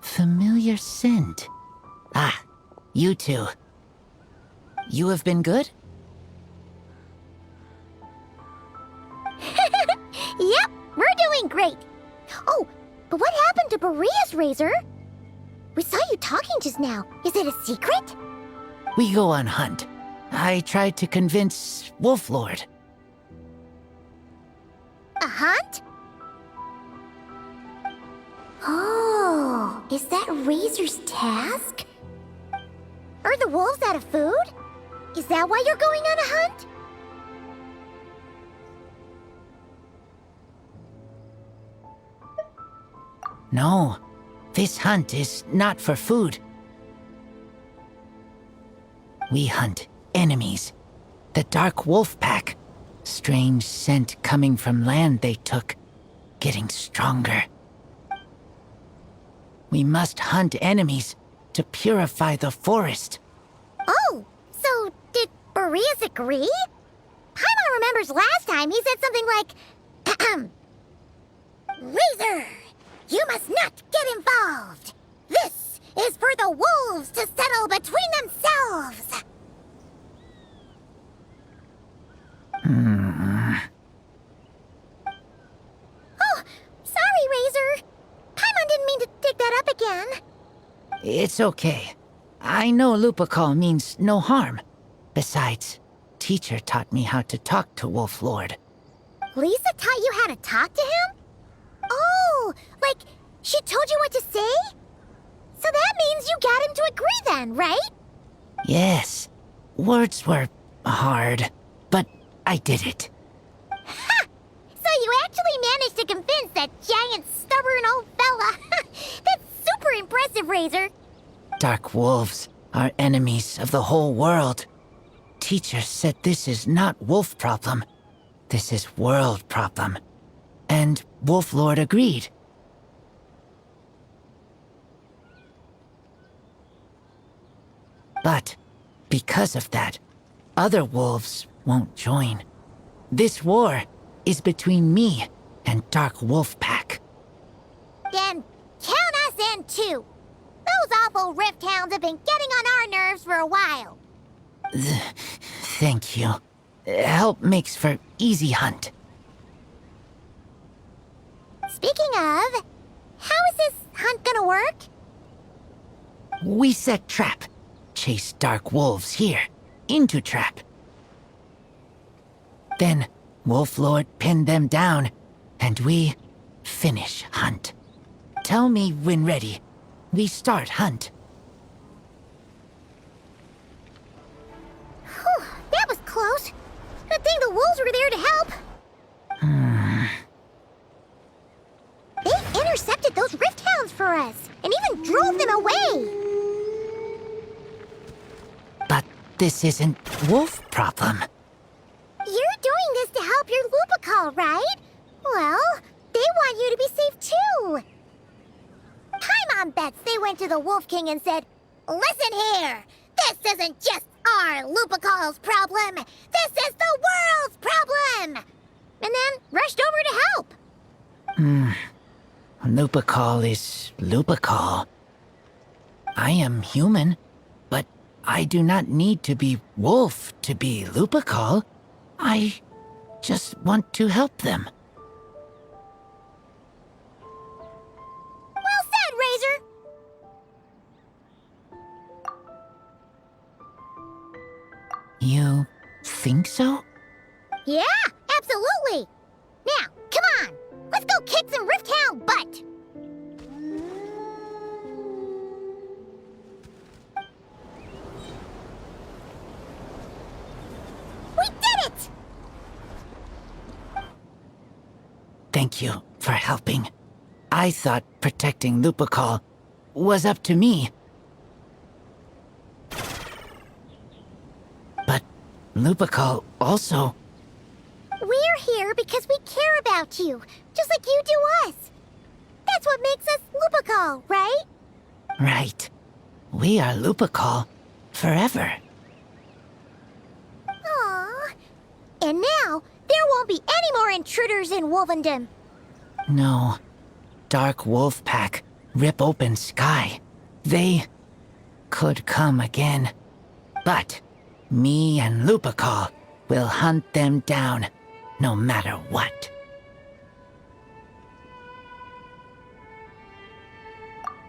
Speaker 13: Familiar scent. Ah, you two. You have been good?
Speaker 1: Yep, we're doing great. Oh, but what happened to Boreas, Razor? We saw you talking just now. Is it a secret?
Speaker 13: We go on hunt. I tried to convince Wolf Lord.
Speaker 1: A hunt? Oh, is that Razor's task? Are the wolves out of food? Is that why you're going on a hunt?
Speaker 13: No, this hunt is not for food. We hunt enemies. The Dark Wolf Pack. Strange scent coming from land they took. Getting stronger. We must hunt enemies to purify the forest.
Speaker 1: Oh, so did Boreas agree? Paimon remembers last time he said something like, Razor, you must not get involved. This is for the wolves to settle between themselves. Oh, sorry, Razor. Paimon didn't mean to dig that up again.
Speaker 13: It's okay. I know Lupacol means no harm. Besides, teacher taught me how to talk to Wolf Lord.
Speaker 1: Lisa taught you how to talk to him? Oh, like she told you what to say? So that means you got him to agree then, right?
Speaker 13: Yes. Words were hard, but I did it.
Speaker 1: Ha! So you actually managed to convince that giant, stubborn old fella. That's super impressive, Razor.
Speaker 13: Dark wolves are enemies of the whole world. Teacher said this is not wolf problem. This is world problem. And Wolf Lord agreed. But because of that, other wolves won't join. This war is between me and Dark Wolf Pack.
Speaker 1: Then count us in too. Those awful rift hounds have been getting on our nerves for a while.
Speaker 13: Thank you. Help makes for easy hunt.
Speaker 1: Speaking of, how is this hunt gonna work?
Speaker 13: We set trap. Chase dark wolves here. Into trap. Then Wolf Lord pinned them down, and we finish hunt. Tell me when ready. We start hunt.
Speaker 1: Whew, that was close. Good thing the wolves were there to help. They intercepted those rift hounds for us, and even drove them away.
Speaker 13: But this isn't wolf problem.
Speaker 1: You're doing this to help your Lupacol, right? Well, they want you to be safe too. Paimon bets they went to the Wolf King and said, listen here, this isn't just our Lupacol's problem. This is the world's problem. and then rushed over to help.
Speaker 13: Lupacol is Lupacol. I am human, but I do not need to be wolf to be Lupacol. I just want to help them.
Speaker 1: Well said, Razor.
Speaker 13: You think so?
Speaker 1: Yeah, absolutely. Now, come on. Let's go kick some Rifthound butt. We did it!
Speaker 13: Thank you for helping. I thought protecting Lupacol was up to me. But Lupacol also...
Speaker 1: We're here because we care about you, just like you do us. That's what makes us Lupacol, right?
Speaker 13: Right. We are Lupacol forever.
Speaker 1: Aww. And now, there won't be any more intruders in Wolvendom.
Speaker 13: No. Dark Wolf Pack, Rip Open Sky. They could come again. But me and Lupacol will hunt them down, no matter what.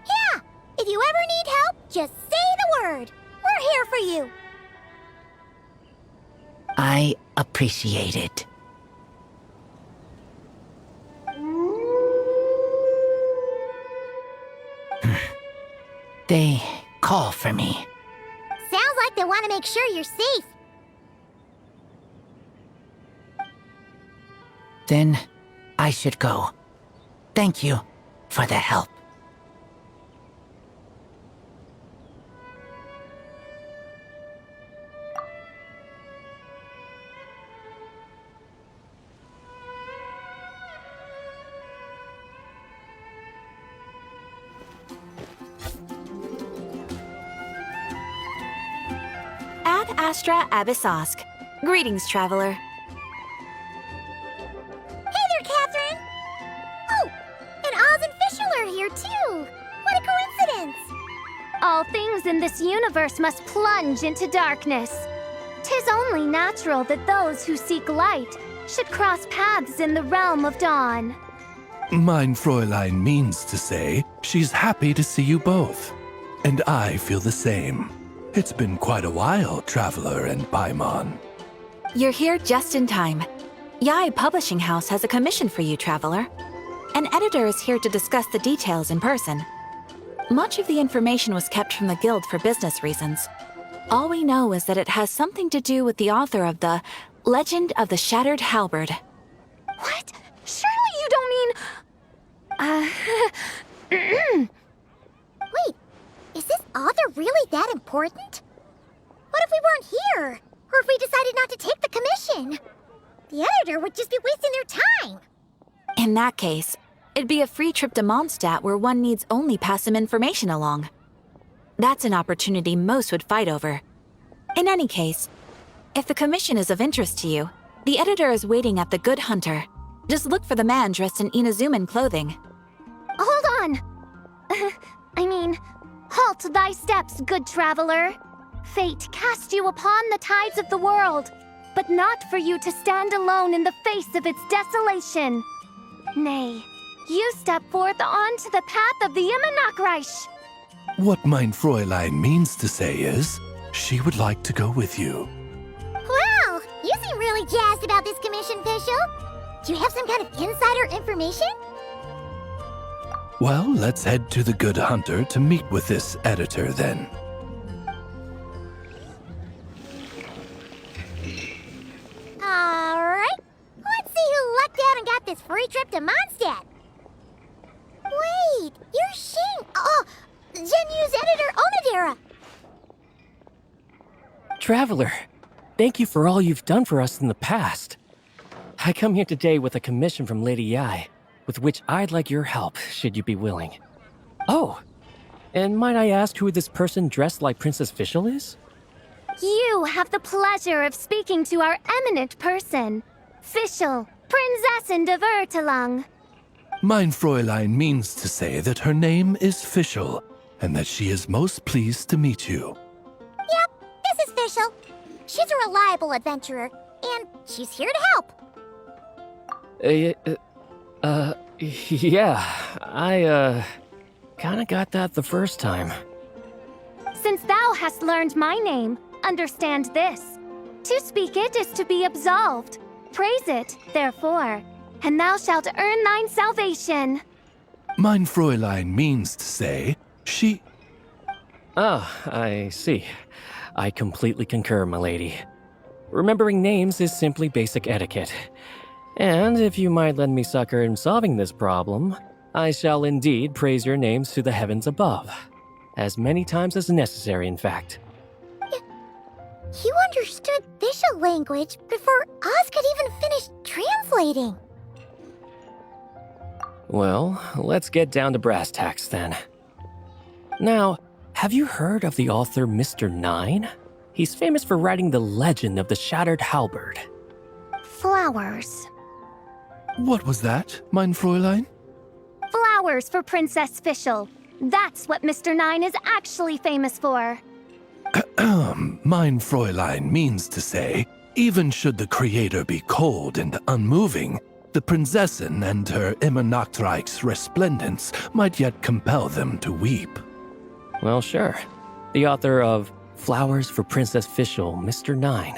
Speaker 1: Yeah! If you ever need help, just say the word. We're here for you.
Speaker 13: I appreciate it. They call for me.
Speaker 1: Sounds like they want to make sure you're safe.
Speaker 13: Then I should go. Thank you for the help.
Speaker 14: Ad Astra Abyssosk. Greetings, traveler.
Speaker 1: Hey there, Catherine! Oh, and Oz and Fischl are here too! What a coincidence!
Speaker 4: All things in this universe must plunge into darkness. 'Tis only natural that those who seek light should cross paths in the realm of dawn.
Speaker 15: Mein Fräulein means to say she's happy to see you both. And I feel the same. It's been quite a while, Traveler and Paimon.
Speaker 14: You're here just in time. Yai Publishing House has a commission for you, traveler. An editor is here to discuss the details in person. Much of the information was kept from the guild for business reasons. All we know is that it has something to do with the author of the Legend of the Shattered Halberd.
Speaker 4: What? Surely you don't mean...
Speaker 1: Wait, is this author really that important? What if we weren't here? Or if we decided not to take the commission? The editor would just be wasting their time.
Speaker 14: In that case, it'd be a free trip to Mondstadt where one needs only pass some information along. That's an opportunity most would fight over. In any case, if the commission is of interest to you, the editor is waiting at the Good Hunter. Just look for the man dressed in Inazuman clothing.
Speaker 4: Hold on! Halt thy steps, good traveler. Fate cast you upon the tides of the world, but not for you to stand alone in the face of its desolation. Nay, you step forth onto the path of the Immernachtreich.
Speaker 15: What mein Fräulein means to say is, she would like to go with you.
Speaker 1: Wow, you seem really jazzed about this commission, Fischl. Do you have some kind of insider information?
Speaker 15: Well, let's head to the Good Hunter to meet with this editor then.
Speaker 1: Alright, let's see who lucked out and got this free trip to Mondstadt. Wait, you're Shing. Oh, Genu's editor, Onodera.
Speaker 16: Traveler, thank you for all you've done for us in the past. I come here today with a commission from Lady Yai, with which I'd like your help, should you be willing. Oh, and might I ask who this person dressed like Princess Fischl is?
Speaker 4: You have the pleasure of speaking to our eminent person, Fischl, Prinzessin de Vertelung.
Speaker 15: Mein Fräulein means to say that her name is Fischl, and that she is most pleased to meet you.
Speaker 1: Yep, this is Fischl. She's a reliable adventurer, and she's here to help.
Speaker 16: Yeah, I, kinda got that the first time.
Speaker 4: Since thou hast learned my name, understand this. To speak it is to be absolved. Praise it, therefore, and thou shalt earn thine salvation.
Speaker 15: Mein Fräulein means to say she...
Speaker 16: Ah, I see. I completely concur, milady. Remembering names is simply basic etiquette. And if you might lend me succor in solving this problem, I shall indeed praise your names to the heavens above. As many times as necessary, in fact.
Speaker 1: You understood Fischl language before Oz could even finish translating.
Speaker 16: Well, let's get down to brass tacks then. Now, have you heard of the author Mr. Nine? He's famous for writing the legend of the Shattered Halberd.
Speaker 4: Flowers.
Speaker 15: What was that, mein Fräulein?
Speaker 4: Flowers for Princess Fischl. That's what Mr. Nine is actually famous for.
Speaker 15: Mein Fräulein means to say, even should the creator be cold and unmoving, the Prinzessin and her immer Nachtreich's resplendence might yet compel them to weep.
Speaker 16: Well, sure. The author of Flowers for Princess Fischl, Mr. Nine.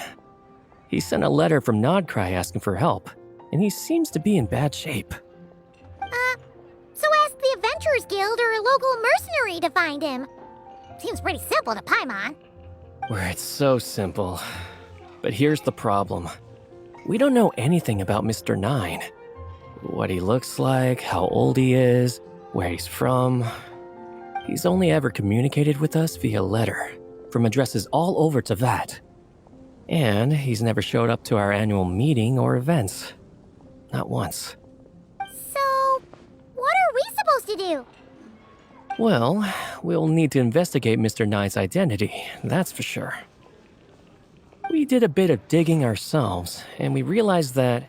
Speaker 16: He sent a letter from Nodcry asking for help, and he seems to be in bad shape.
Speaker 1: So ask the Adventurers Guild or a local mercenary to find him. Seems pretty simple to Paimon.
Speaker 16: Where it's so simple. But here's the problem. We don't know anything about Mr. Nine. What he looks like, how old he is, where he's from. He's only ever communicated with us via letter, from addresses all over Teyvat. And he's never showed up to our annual meeting or events. Not once.
Speaker 1: So, what are we supposed to do?
Speaker 16: Well, we'll need to investigate Mr. Nine's identity, that's for sure. We did a bit of digging ourselves, and we realized that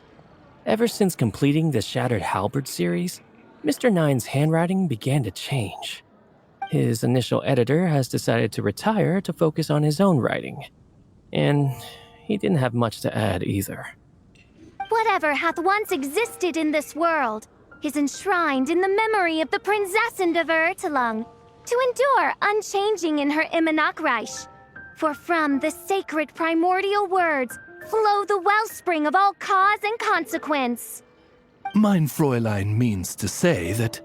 Speaker 16: ever since completing the Shattered Halberd series, Mr. Nine's handwriting began to change. His initial editor has decided to retire to focus on his own writing. And he didn't have much to add either.
Speaker 4: Whatever hath once existed in this world is enshrined in the memory of the Prinzessin de Vertelung, to endure unchanging in her Immanakreich. For from the sacred primordial words flow the wellspring of all cause and consequence.
Speaker 15: Mein Fräulein means to say that...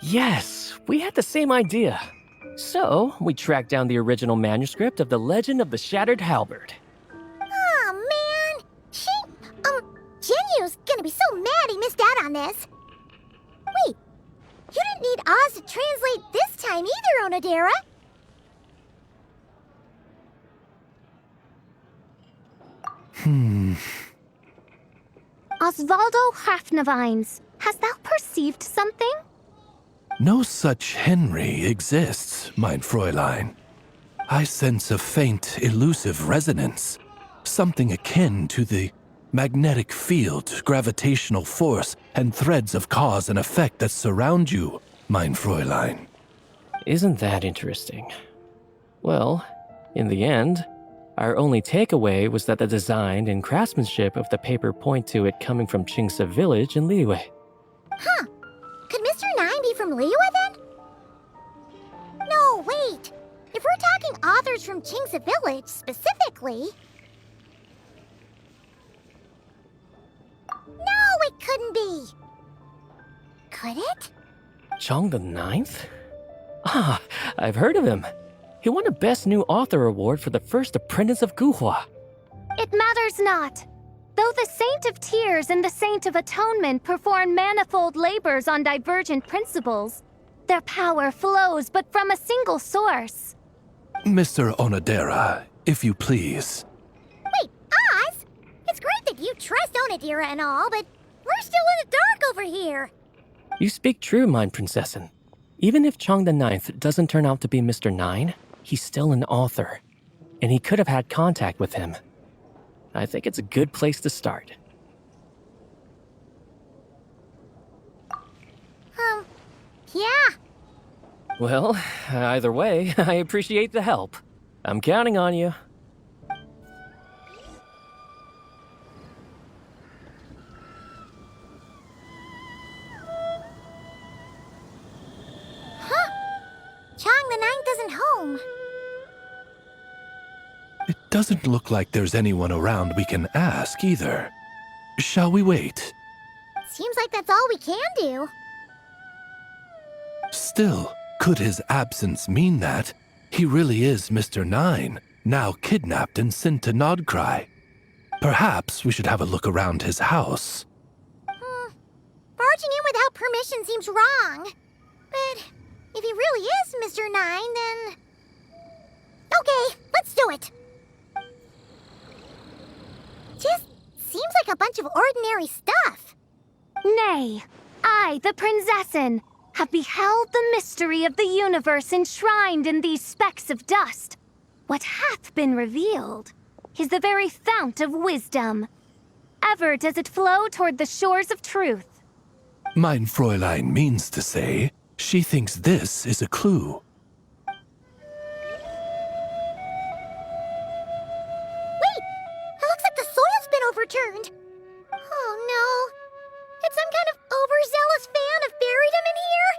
Speaker 16: Yes, we had the same idea. So, we tracked down the original manuscript of the Legend of the Shattered Halberd.
Speaker 1: Aw, man! Genyu's gonna be so mad he missed out on this. Wait, you didn't need Oz to translate this time either, Onodera.
Speaker 4: Osvaldo Hafnavines, hast thou perceived something?
Speaker 15: No such Henry exists, mein Fräulein. I sense a faint, elusive resonance. Something akin to the magnetic field, gravitational force, and threads of cause and effect that surround you, mein Fräulein.
Speaker 16: Isn't that interesting? Well, in the end, our only takeaway was that the design and craftsmanship of the paper point to it coming from Qingse village in Liyue.
Speaker 1: Huh. Could Mr. Nine be from Liyue then? No, wait. If we're talking authors from Qingse village specifically... No, it couldn't be. Could it?
Speaker 16: Chong the Ninth? Ah, I've heard of him. He won a Best New Author award for the first apprentice of Guhua.
Speaker 4: It matters not. Though the Saint of Tears and the Saint of Atonement perform manifold labors on divergent principles, their power flows but from a single source.
Speaker 15: Mr. Onodera, if you please.
Speaker 1: Wait, Oz? It's great that you trust Onodera and all, but we're still in the dark over here.
Speaker 16: You speak true, mein Prinzessin. Even if Chong the Ninth doesn't turn out to be Mr. Nine, he's still an author, and he could have had contact with him. I think it's a good place to start.
Speaker 1: Yeah.
Speaker 16: Well, either way, I appreciate the help. I'm counting on you.
Speaker 1: Chang the Ninth isn't home.
Speaker 15: It doesn't look like there's anyone around we can ask either. Shall we wait?
Speaker 1: Seems like that's all we can do.
Speaker 15: Still, could his absence mean that he really is Mr. Nine, now kidnapped and sent to Nodcry? Perhaps we should have a look around his house.
Speaker 1: Barging in without permission seems wrong. But if he really is Mr. Nine, then... Okay, let's do it. Just seems like a bunch of ordinary stuff.
Speaker 4: Nay, I, the Prinzessin, have beheld the mystery of the universe enshrined in these specks of dust. What hath been revealed is the very fount of wisdom. Ever does it flow toward the shores of truth.
Speaker 15: Mein Fräulein means to say, she thinks this is a clue.
Speaker 1: Wait! It looks like the soil's been overturned. Oh no. Did some kind of overzealous fan have buried him in here?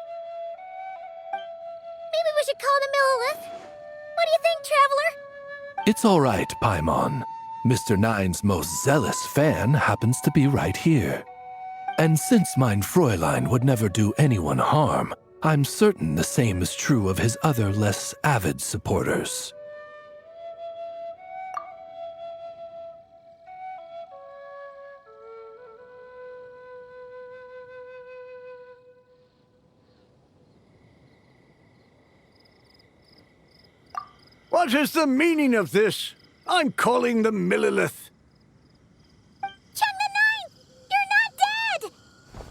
Speaker 1: Maybe we should call the Millilith. What do you think, Traveler?
Speaker 15: It's all right, Paimon. Mr. Nine's most zealous fan happens to be right here. And since mein Fräulein would never do anyone harm, I'm certain the same is true of his other less avid supporters.
Speaker 17: What is the meaning of this? I'm calling the Millilith.
Speaker 1: Chang the Ninth! You're not dead!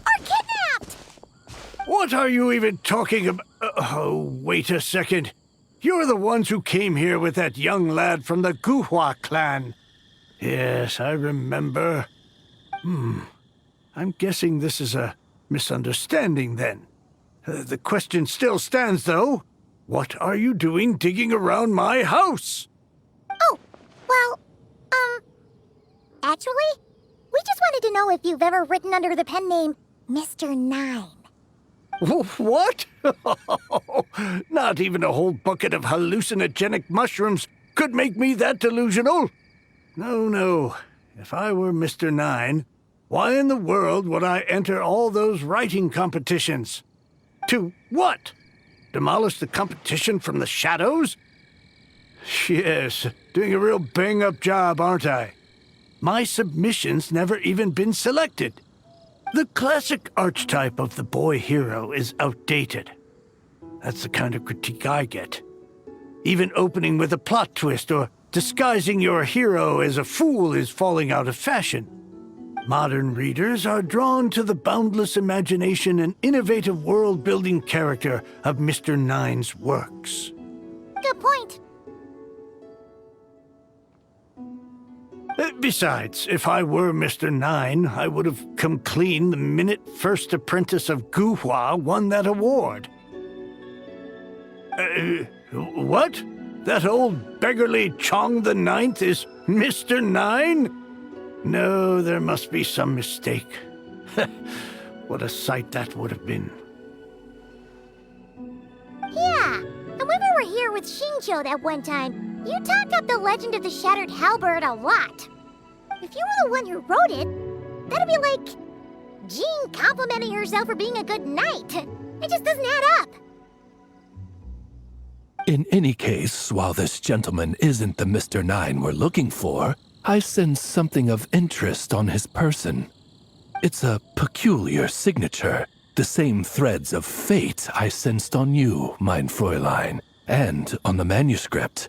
Speaker 1: Or kidnapped!
Speaker 17: What are you even talking about? Oh, wait a second. You're the ones who came here with that young lad from the Guhua clan. Yes, I remember. I'm guessing this is a misunderstanding then. The question still stands, though. What are you doing digging around my house?
Speaker 1: Oh, well, actually, we just wanted to know if you've ever written under the pen name Mr. Nine.
Speaker 17: What? Not even a whole bucket of hallucinogenic mushrooms could make me that delusional. No. If I were Mr. Nine, why in the world would I enter all those writing competitions? To what? Demolish the competition from the shadows? Yes, doing a real bang-up job, aren't I? My submission's never even been selected. The classic archetype of the boy hero is outdated. That's the kind of critique I get. Even opening with a plot twist or disguising your hero as a fool is falling out of fashion. Modern readers are drawn to the boundless imagination and innovative world-building character of Mr. Nine's works.
Speaker 1: Good point.
Speaker 17: Besides, if I were Mr. Nine, I would have come clean the minute First Apprentice of Guhua won that award. What? That old beggarly Chong the Ninth is Mr. Nine? No, there must be some mistake. What a sight that would have been.
Speaker 1: Yeah, and when we were here with Xingqiu that one time, you talked up the legend of the Shattered Halberd a lot. If you were the one who wrote it, that'd be like Jean complimenting herself for being a good knight. It just doesn't add up.
Speaker 15: In any case, while this gentleman isn't the Mr. Nine we're looking for, I sense something of interest on his person. It's a peculiar signature, the same threads of fate I sensed on you, mein Fräulein, and on the manuscript.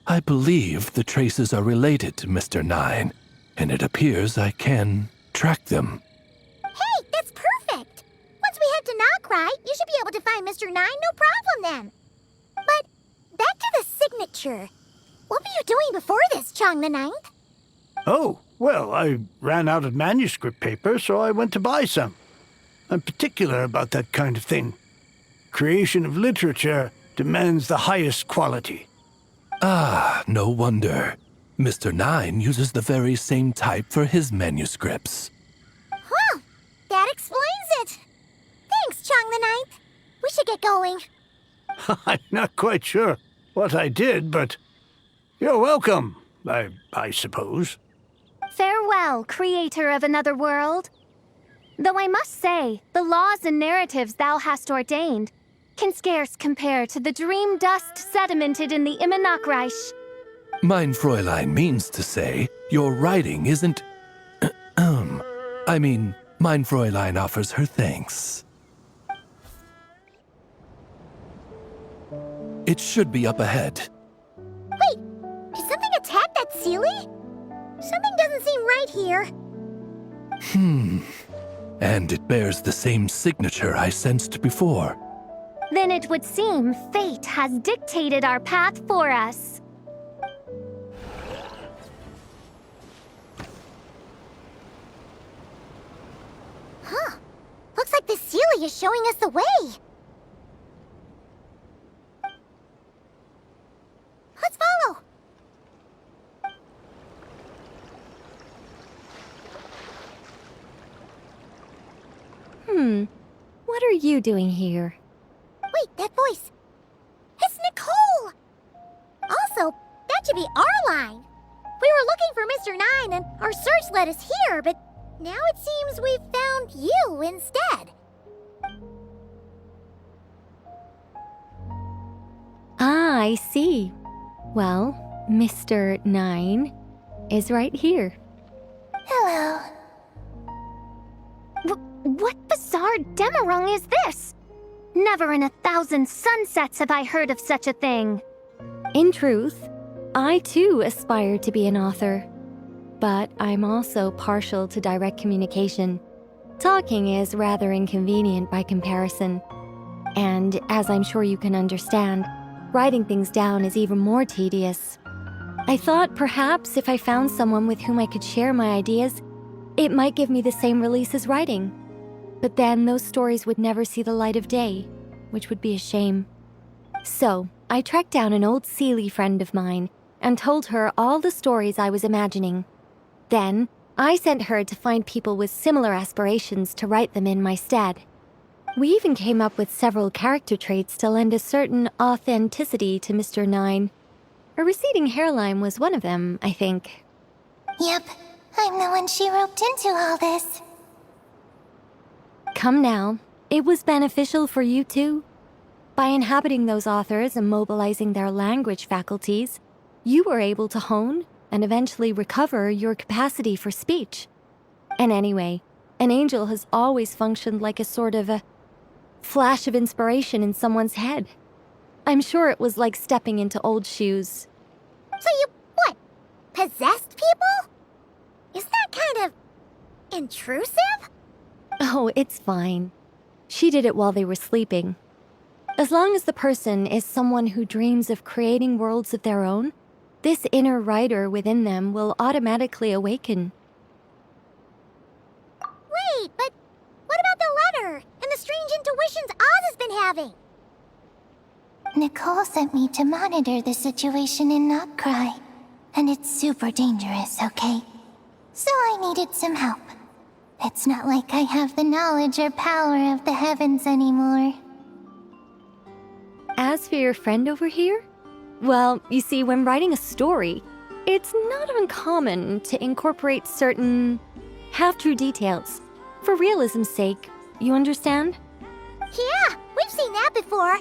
Speaker 15: I believe the traces are related to Mr. Nine, and it appears I can track them.
Speaker 1: Hey, that's perfect! Once we head to Nogcry, you should be able to find Mr. Nine, no problem then. But back to the signature. What were you doing before this, Chong the Ninth?
Speaker 17: Oh, well, I ran out of manuscript paper, so I went to buy some. I'm particular about that kind of thing. creation of literature demands the highest quality.
Speaker 15: Ah, no wonder. Mr. Nine uses the very same type for his manuscripts.
Speaker 1: Huh, that explains it. Thanks, Chang the Ninth. We should get going.
Speaker 17: I'm not quite sure what I did, but you're welcome, I suppose.
Speaker 4: Farewell, creator of another world. Though I must say, the laws and narratives thou hast ordained can scarce compare to the dream dust sedimented in the Immenachreich.
Speaker 15: Mein Fräulein means to say, your writing isn't... I mean, Mein Fräulein offers her thanks. It should be up ahead.
Speaker 1: Wait, did something attack that Seelie? Something doesn't seem right here.
Speaker 15: And it bears the same signature I sensed before.
Speaker 4: Then it would seem fate has dictated our path for us.
Speaker 1: Huh. Looks like the Seelie is showing us the way. Let's follow.
Speaker 4: What are you doing here?
Speaker 1: Wait, that voice. It's Nicole! Also, that should be our line. We were looking for Mr. Nine and our search led us here, but now it seems we've found you instead.
Speaker 4: Ah, I see. Well, Mr. Nine is right here.
Speaker 1: Hello.
Speaker 4: What bizarre demarung is this? Never in 1,000 sunsets have I heard of such a thing. In truth, I too aspire to be an author. But I'm also partial to direct communication. Talking is rather inconvenient by comparison. And as I'm sure you can understand, writing things down is even more tedious. I thought perhaps if I found someone with whom I could share my ideas, it might give me the same release as writing. But then those stories would never see the light of day, which would be a shame. So, I tracked down an old Seelie friend of mine and told her all the stories I was imagining. Then, I sent her to find people with similar aspirations to write them in my stead. We even came up with several character traits to lend a certain authenticity to Mr. Nine. A receding hairline was one of them, I think.
Speaker 1: Yep, I'm the one she roped into all this.
Speaker 4: Come now, it was beneficial for you too. By inhabiting those authors and mobilizing their language faculties, you were able to hone and eventually recover your capacity for speech. And anyway, an angel has always functioned like a sort of a flash of inspiration in someone's head. I'm sure it was like stepping into old shoes.
Speaker 1: So you, what, possessed people? Isn't that kind of intrusive?
Speaker 4: Oh, it's fine. She did it while they were sleeping. As long as the person is someone who dreams of creating worlds of their own, this inner writer within them will automatically awaken.
Speaker 1: Wait, but what about the letter and the strange intuitions Oz has been having?
Speaker 18: Nicole sent me to monitor the situation in Notcry, and it's super dangerous, okay? So I needed some help. It's not like I have the knowledge or power of the heavens anymore.
Speaker 4: As for your friend over here? Well, you see, when writing a story, it's not uncommon to incorporate certain half-true details. For realism's sake, you understand?
Speaker 1: Yeah, we've seen that before.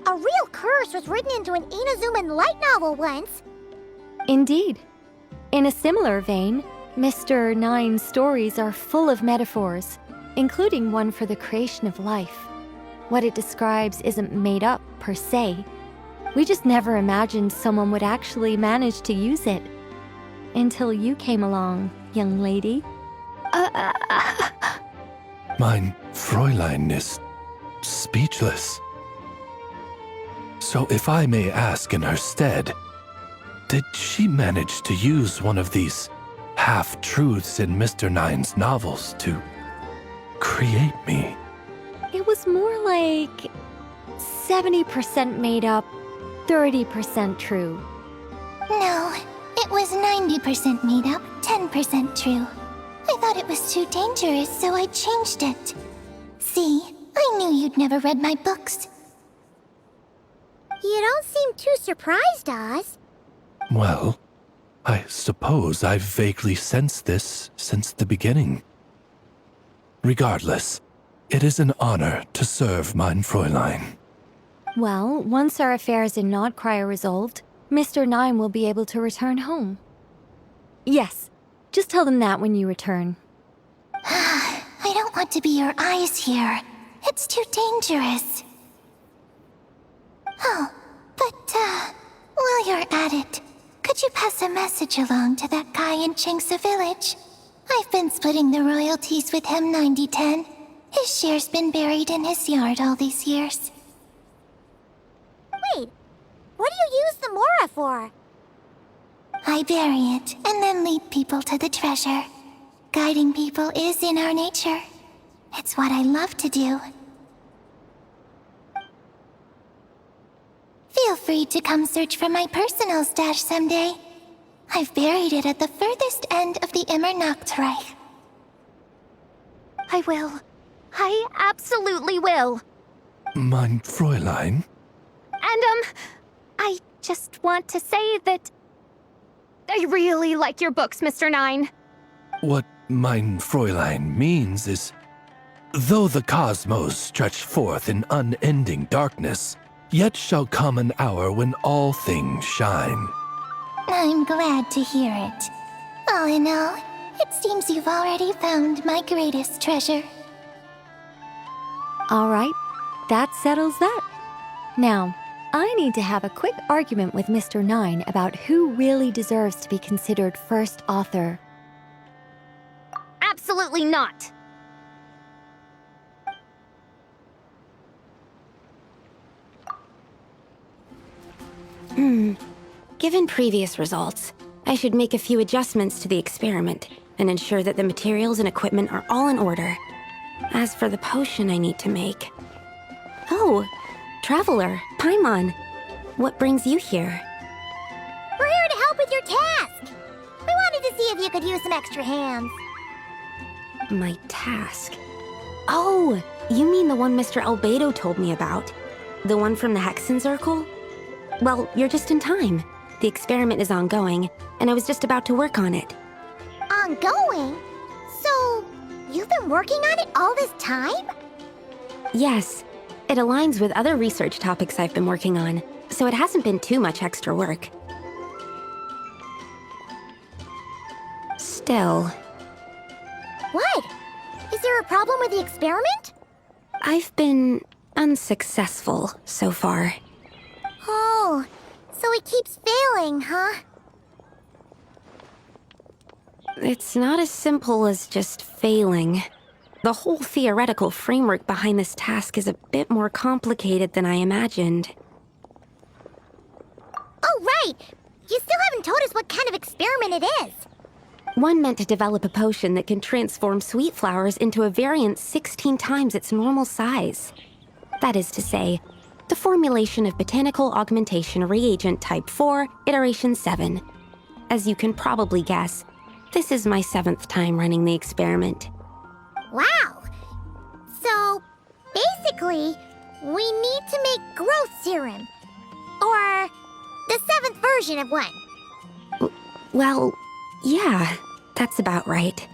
Speaker 1: A real curse was written into an Inazuman light novel once.
Speaker 4: Indeed. In a similar vein, Mr. Nine's stories are full of metaphors, including one for the creation of life. What it describes isn't made up, per se. We just never imagined someone would actually manage to use it. Until you came along, young lady.
Speaker 15: Mein Fräulein is speechless. So if I may ask in her stead, did she manage to use one of these half-truths in Mr. Nine's novels to create me?
Speaker 4: It was more like
Speaker 19: 70% made up, 30% true.
Speaker 18: No, it was 90% made up, 10% true. I thought it was too dangerous, so I changed it. See, I knew you'd never read my books.
Speaker 1: You don't seem too surprised, Oz.
Speaker 15: Well, I suppose I've vaguely sensed this since the beginning. Regardless, it is an honor to serve mein Fräulein.
Speaker 19: Well, once our affairs in Nordcry are resolved, Mr. Nine will be able to return home. Yes, just tell them that when you return.
Speaker 18: I don't want to be your eyes here. It's too dangerous. Oh, but, while you're at it, could you pass a message along to that guy in Chingsa village? I've been splitting the royalties with him 90-10. His share's been buried in his yard all these years.
Speaker 1: Wait, what do you use the Mora for?
Speaker 18: I bury it, and then lead people to the treasure. Guiding people is in our nature. It's what I love to do. Feel free to come search for my personal stash someday. I've buried it at the furthest end of the Immer Nachtreich.
Speaker 10: I will. I absolutely will.
Speaker 15: Mein Fräulein?
Speaker 10: And, I just want to say that I really like your books, Mr. Nine.
Speaker 15: What mein Fräulein means is, though the cosmos stretch forth in unending darkness, yet shall come an hour when all things shine.
Speaker 18: I'm glad to hear it. All in all, it seems you've already found my greatest treasure.
Speaker 19: All right, that settles that. Now, I need to have a quick argument with Mr. Nine about who really deserves to be considered first author.
Speaker 10: Absolutely not.
Speaker 14: Given previous results, I should make a few adjustments to the experiment and ensure that the materials and equipment are all in order. As for the potion I need to make... Oh, Traveler, Paimon, what brings you here?
Speaker 1: We're here to help with your task. We wanted to see if you could use some extra hands.
Speaker 14: My task? Oh, you mean the one Mr. Albedo told me about? The one from the Hexenzirkel? Well, you're just in time. The experiment is ongoing, and I was just about to work on it.
Speaker 1: Ongoing? So, you've been working on it all this time?
Speaker 14: Yes. It aligns with other research topics I've been working on, so it hasn't been too much extra work. Still...
Speaker 1: What? Is there a problem with the experiment?
Speaker 14: I've been unsuccessful so far.
Speaker 1: Oh, so it keeps failing, huh?
Speaker 14: It's not as simple as just failing. The whole theoretical framework behind this task is a bit more complicated than I imagined.
Speaker 1: Oh, right! You still haven't told us what kind of experiment it is.
Speaker 14: One meant to develop a potion that can transform sweet flowers into a variant 16 times its normal size. That is to say, the formulation of botanical augmentation reagent type 4, iteration 7. As you can probably guess, this is my 7th time running the experiment.
Speaker 1: Wow! So, basically, we need to make growth serum. Or the 7th version of one.
Speaker 14: Well, yeah, that's about right.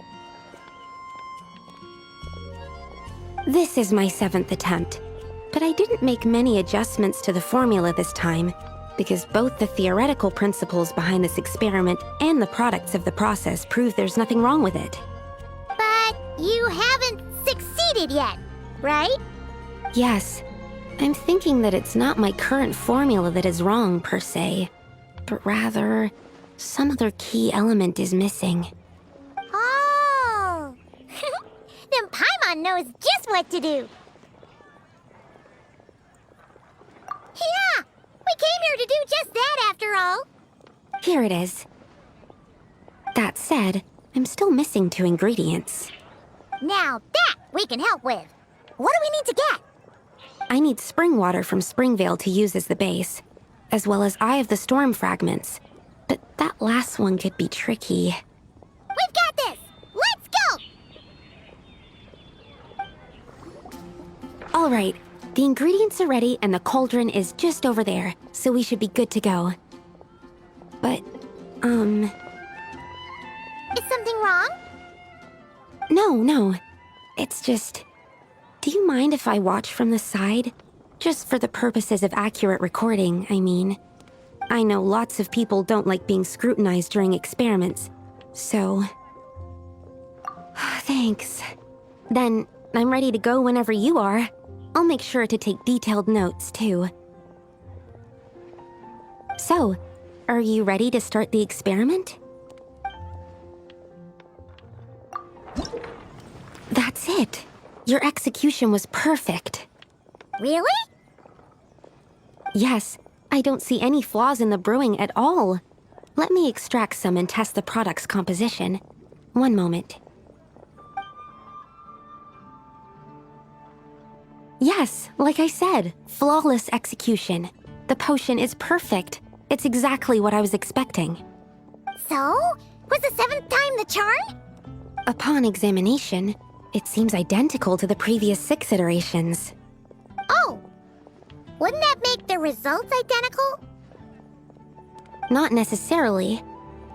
Speaker 14: This is my 7th attempt, but I didn't make many adjustments to the formula this time, because both the theoretical principles behind this experiment and the products of the process prove there's nothing wrong with it.
Speaker 1: But you haven't succeeded yet, right?
Speaker 14: Yes, I'm thinking that it's not my current formula that is wrong, per se, but rather, some other key element is missing.
Speaker 1: Oh! Then Paimon knows just what to do. Yeah! We came here to do just that, after all.
Speaker 14: Here it is. That said, I'm still missing 2 ingredients.
Speaker 1: Now that we can help with. What do we need to get?
Speaker 20: I need spring water from Springvale to use as the base, as well as Eye of the Storm fragments. But that last one could be tricky.
Speaker 1: We've got this! Let's go!
Speaker 20: All right, the ingredients are ready and the cauldron is just over there, so we should be good to go. But,
Speaker 1: Is something wrong?
Speaker 20: No. It's just... Do you mind if I watch from the side? Just for the purposes of accurate recording, I mean. I know lots of people don't like being scrutinized during experiments, so... Thanks. Then, I'm ready to go whenever you are. I'll make sure to take detailed notes, too. So, are you ready to start the experiment? That's it. Your execution was perfect.
Speaker 1: Really?
Speaker 20: Yes, I don't see any flaws in the brewing at all. Let me extract some and test the product's composition. One moment. Yes, like I said, flawless execution. The potion is perfect. It's exactly what I was expecting.
Speaker 1: So? Was the 7th time the charm?
Speaker 20: Upon examination, it seems identical to the previous 6 iterations.
Speaker 1: Oh! Wouldn't that make the results identical?
Speaker 20: Not necessarily.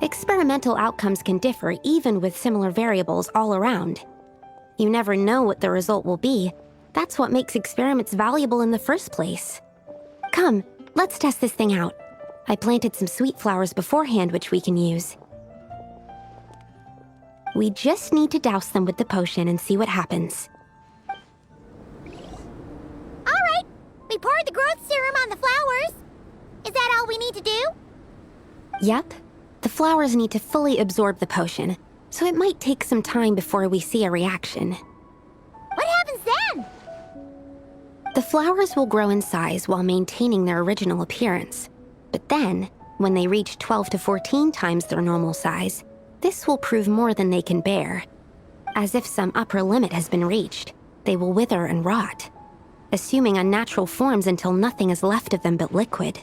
Speaker 20: Experimental outcomes can differ even with similar variables all around. You never know what the result will be. That's what makes experiments valuable in the first place. Come, let's test this thing out. I planted some sweet flowers beforehand which we can use. We just need to douse them with the potion and see what happens.
Speaker 1: Alright, we poured the growth serum on the flowers. Is that all we need to do?
Speaker 20: Yep. The flowers need to fully absorb the potion, so it might take some time before we see a reaction.
Speaker 1: What happens then?
Speaker 20: The flowers will grow in size while maintaining their original appearance. But then, when they reach 12 to 14 times their normal size, this will prove more than they can bear. As if some upper limit has been reached, they will wither and rot, assuming unnatural forms until nothing is left of them but liquid.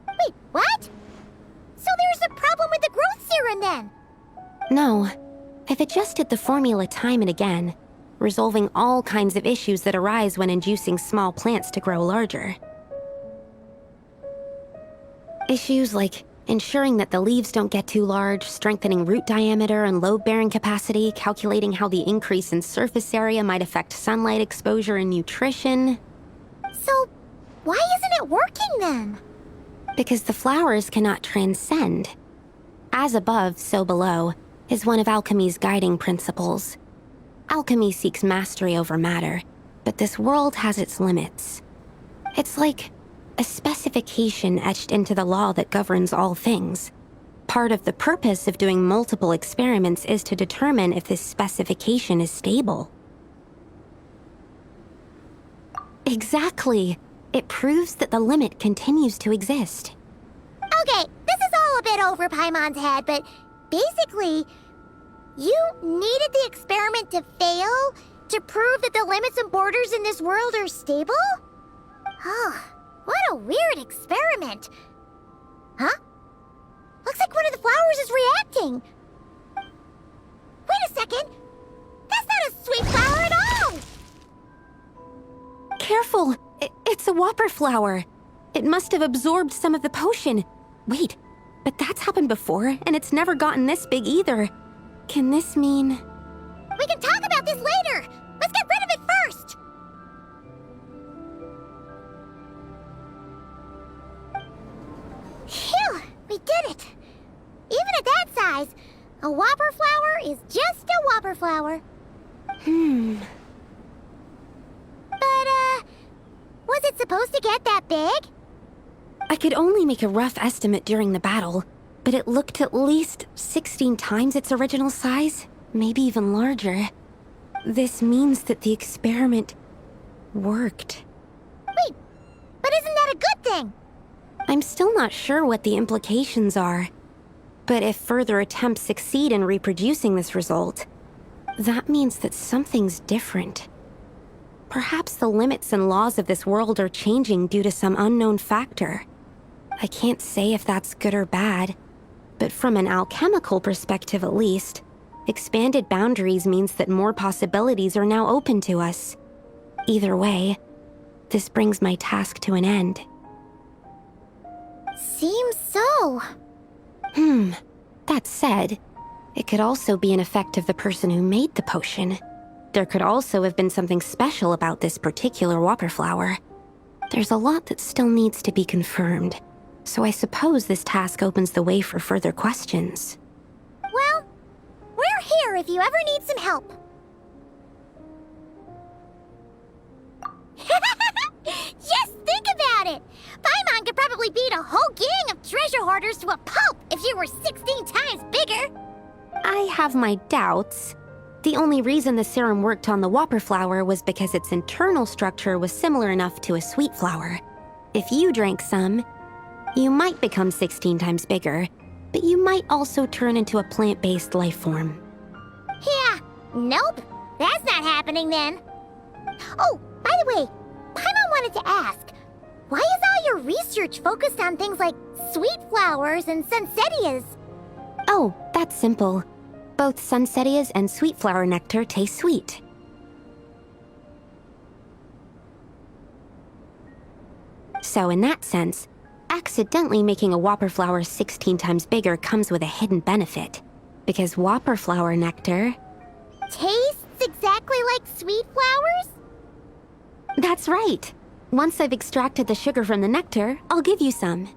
Speaker 1: Wait, what? So there's a problem with the growth serum then?
Speaker 20: No, I've adjusted the formula time and again, resolving all kinds of issues that arise when inducing small plants to grow larger. Issues like ensuring that the leaves don't get too large, strengthening root diameter and load-bearing capacity, calculating how the increase in surface area might affect sunlight exposure and nutrition.
Speaker 1: So, why isn't it working then?
Speaker 20: Because the flowers cannot transcend. As above, so below, is one of alchemy's guiding principles. Alchemy seeks mastery over matter, but this world has its limits. It's like a specification etched into the law that governs all things. Part of the purpose of doing multiple experiments is to determine if this specification is stable. Exactly. It proves that the limit continues to exist.
Speaker 1: Okay, this is all a bit over Paimon's head, but basically, you needed the experiment to fail to prove that the limits and borders in this world are stable? Oh, what a weird experiment. Huh? Looks like one of the flowers is reacting. Wait a second. That's not a sweet flower at all!
Speaker 20: Careful! It's a whopper flower. It must have absorbed some of the potion. Wait, but that's happened before, and it's never gotten this big either. Can this mean...
Speaker 1: We can talk about this later! Let's get rid of it first! Phew! We did it! Even at that size, a whopper flower is just a whopper flower. But, was it supposed to get that big?
Speaker 20: I could only make a rough estimate during the battle, but it looked at least 16 times its original size, maybe even larger. This means that the experiment worked.
Speaker 1: Wait, but isn't that a good thing?
Speaker 20: I'm still not sure what the implications are, but if further attempts succeed in reproducing this result, that means that something's different. Perhaps the limits and laws of this world are changing due to some unknown factor. I can't say if that's good or bad, but from an alchemical perspective at least, expanded boundaries means that more possibilities are now open to us. Either way, this brings my task to an end.
Speaker 1: Seems so.
Speaker 20: That said, it could also be an effect of the person who made the potion. There could also have been something special about this particular whopper flower. There's a lot that still needs to be confirmed, so I suppose this task opens the way for further questions.
Speaker 1: Well, we're here if you ever need some help. Just think about it! Paimon could probably beat a whole gang of treasure hoarders to a pulp if you were 16 times bigger!
Speaker 20: I have my doubts. The only reason the serum worked on the whopper flower was because its internal structure was similar enough to a sweet flower. If you drank some, you might become 16 times bigger, but you might also turn into a plant-based life form.
Speaker 1: Yeah, nope. That's not happening then. Oh, by the way, Paimon wanted to ask, why is all your research focused on things like sweet flowers and sunsettias?
Speaker 20: Oh, that's simple. Both sunsettias and sweet flower nectar taste sweet. So in that sense, accidentally making a whopper flower 16 times bigger comes with a hidden benefit. Because whopper flower nectar...
Speaker 1: tastes exactly like sweet flowers?
Speaker 20: That's right. Once I've extracted the sugar from the nectar, I'll give you some.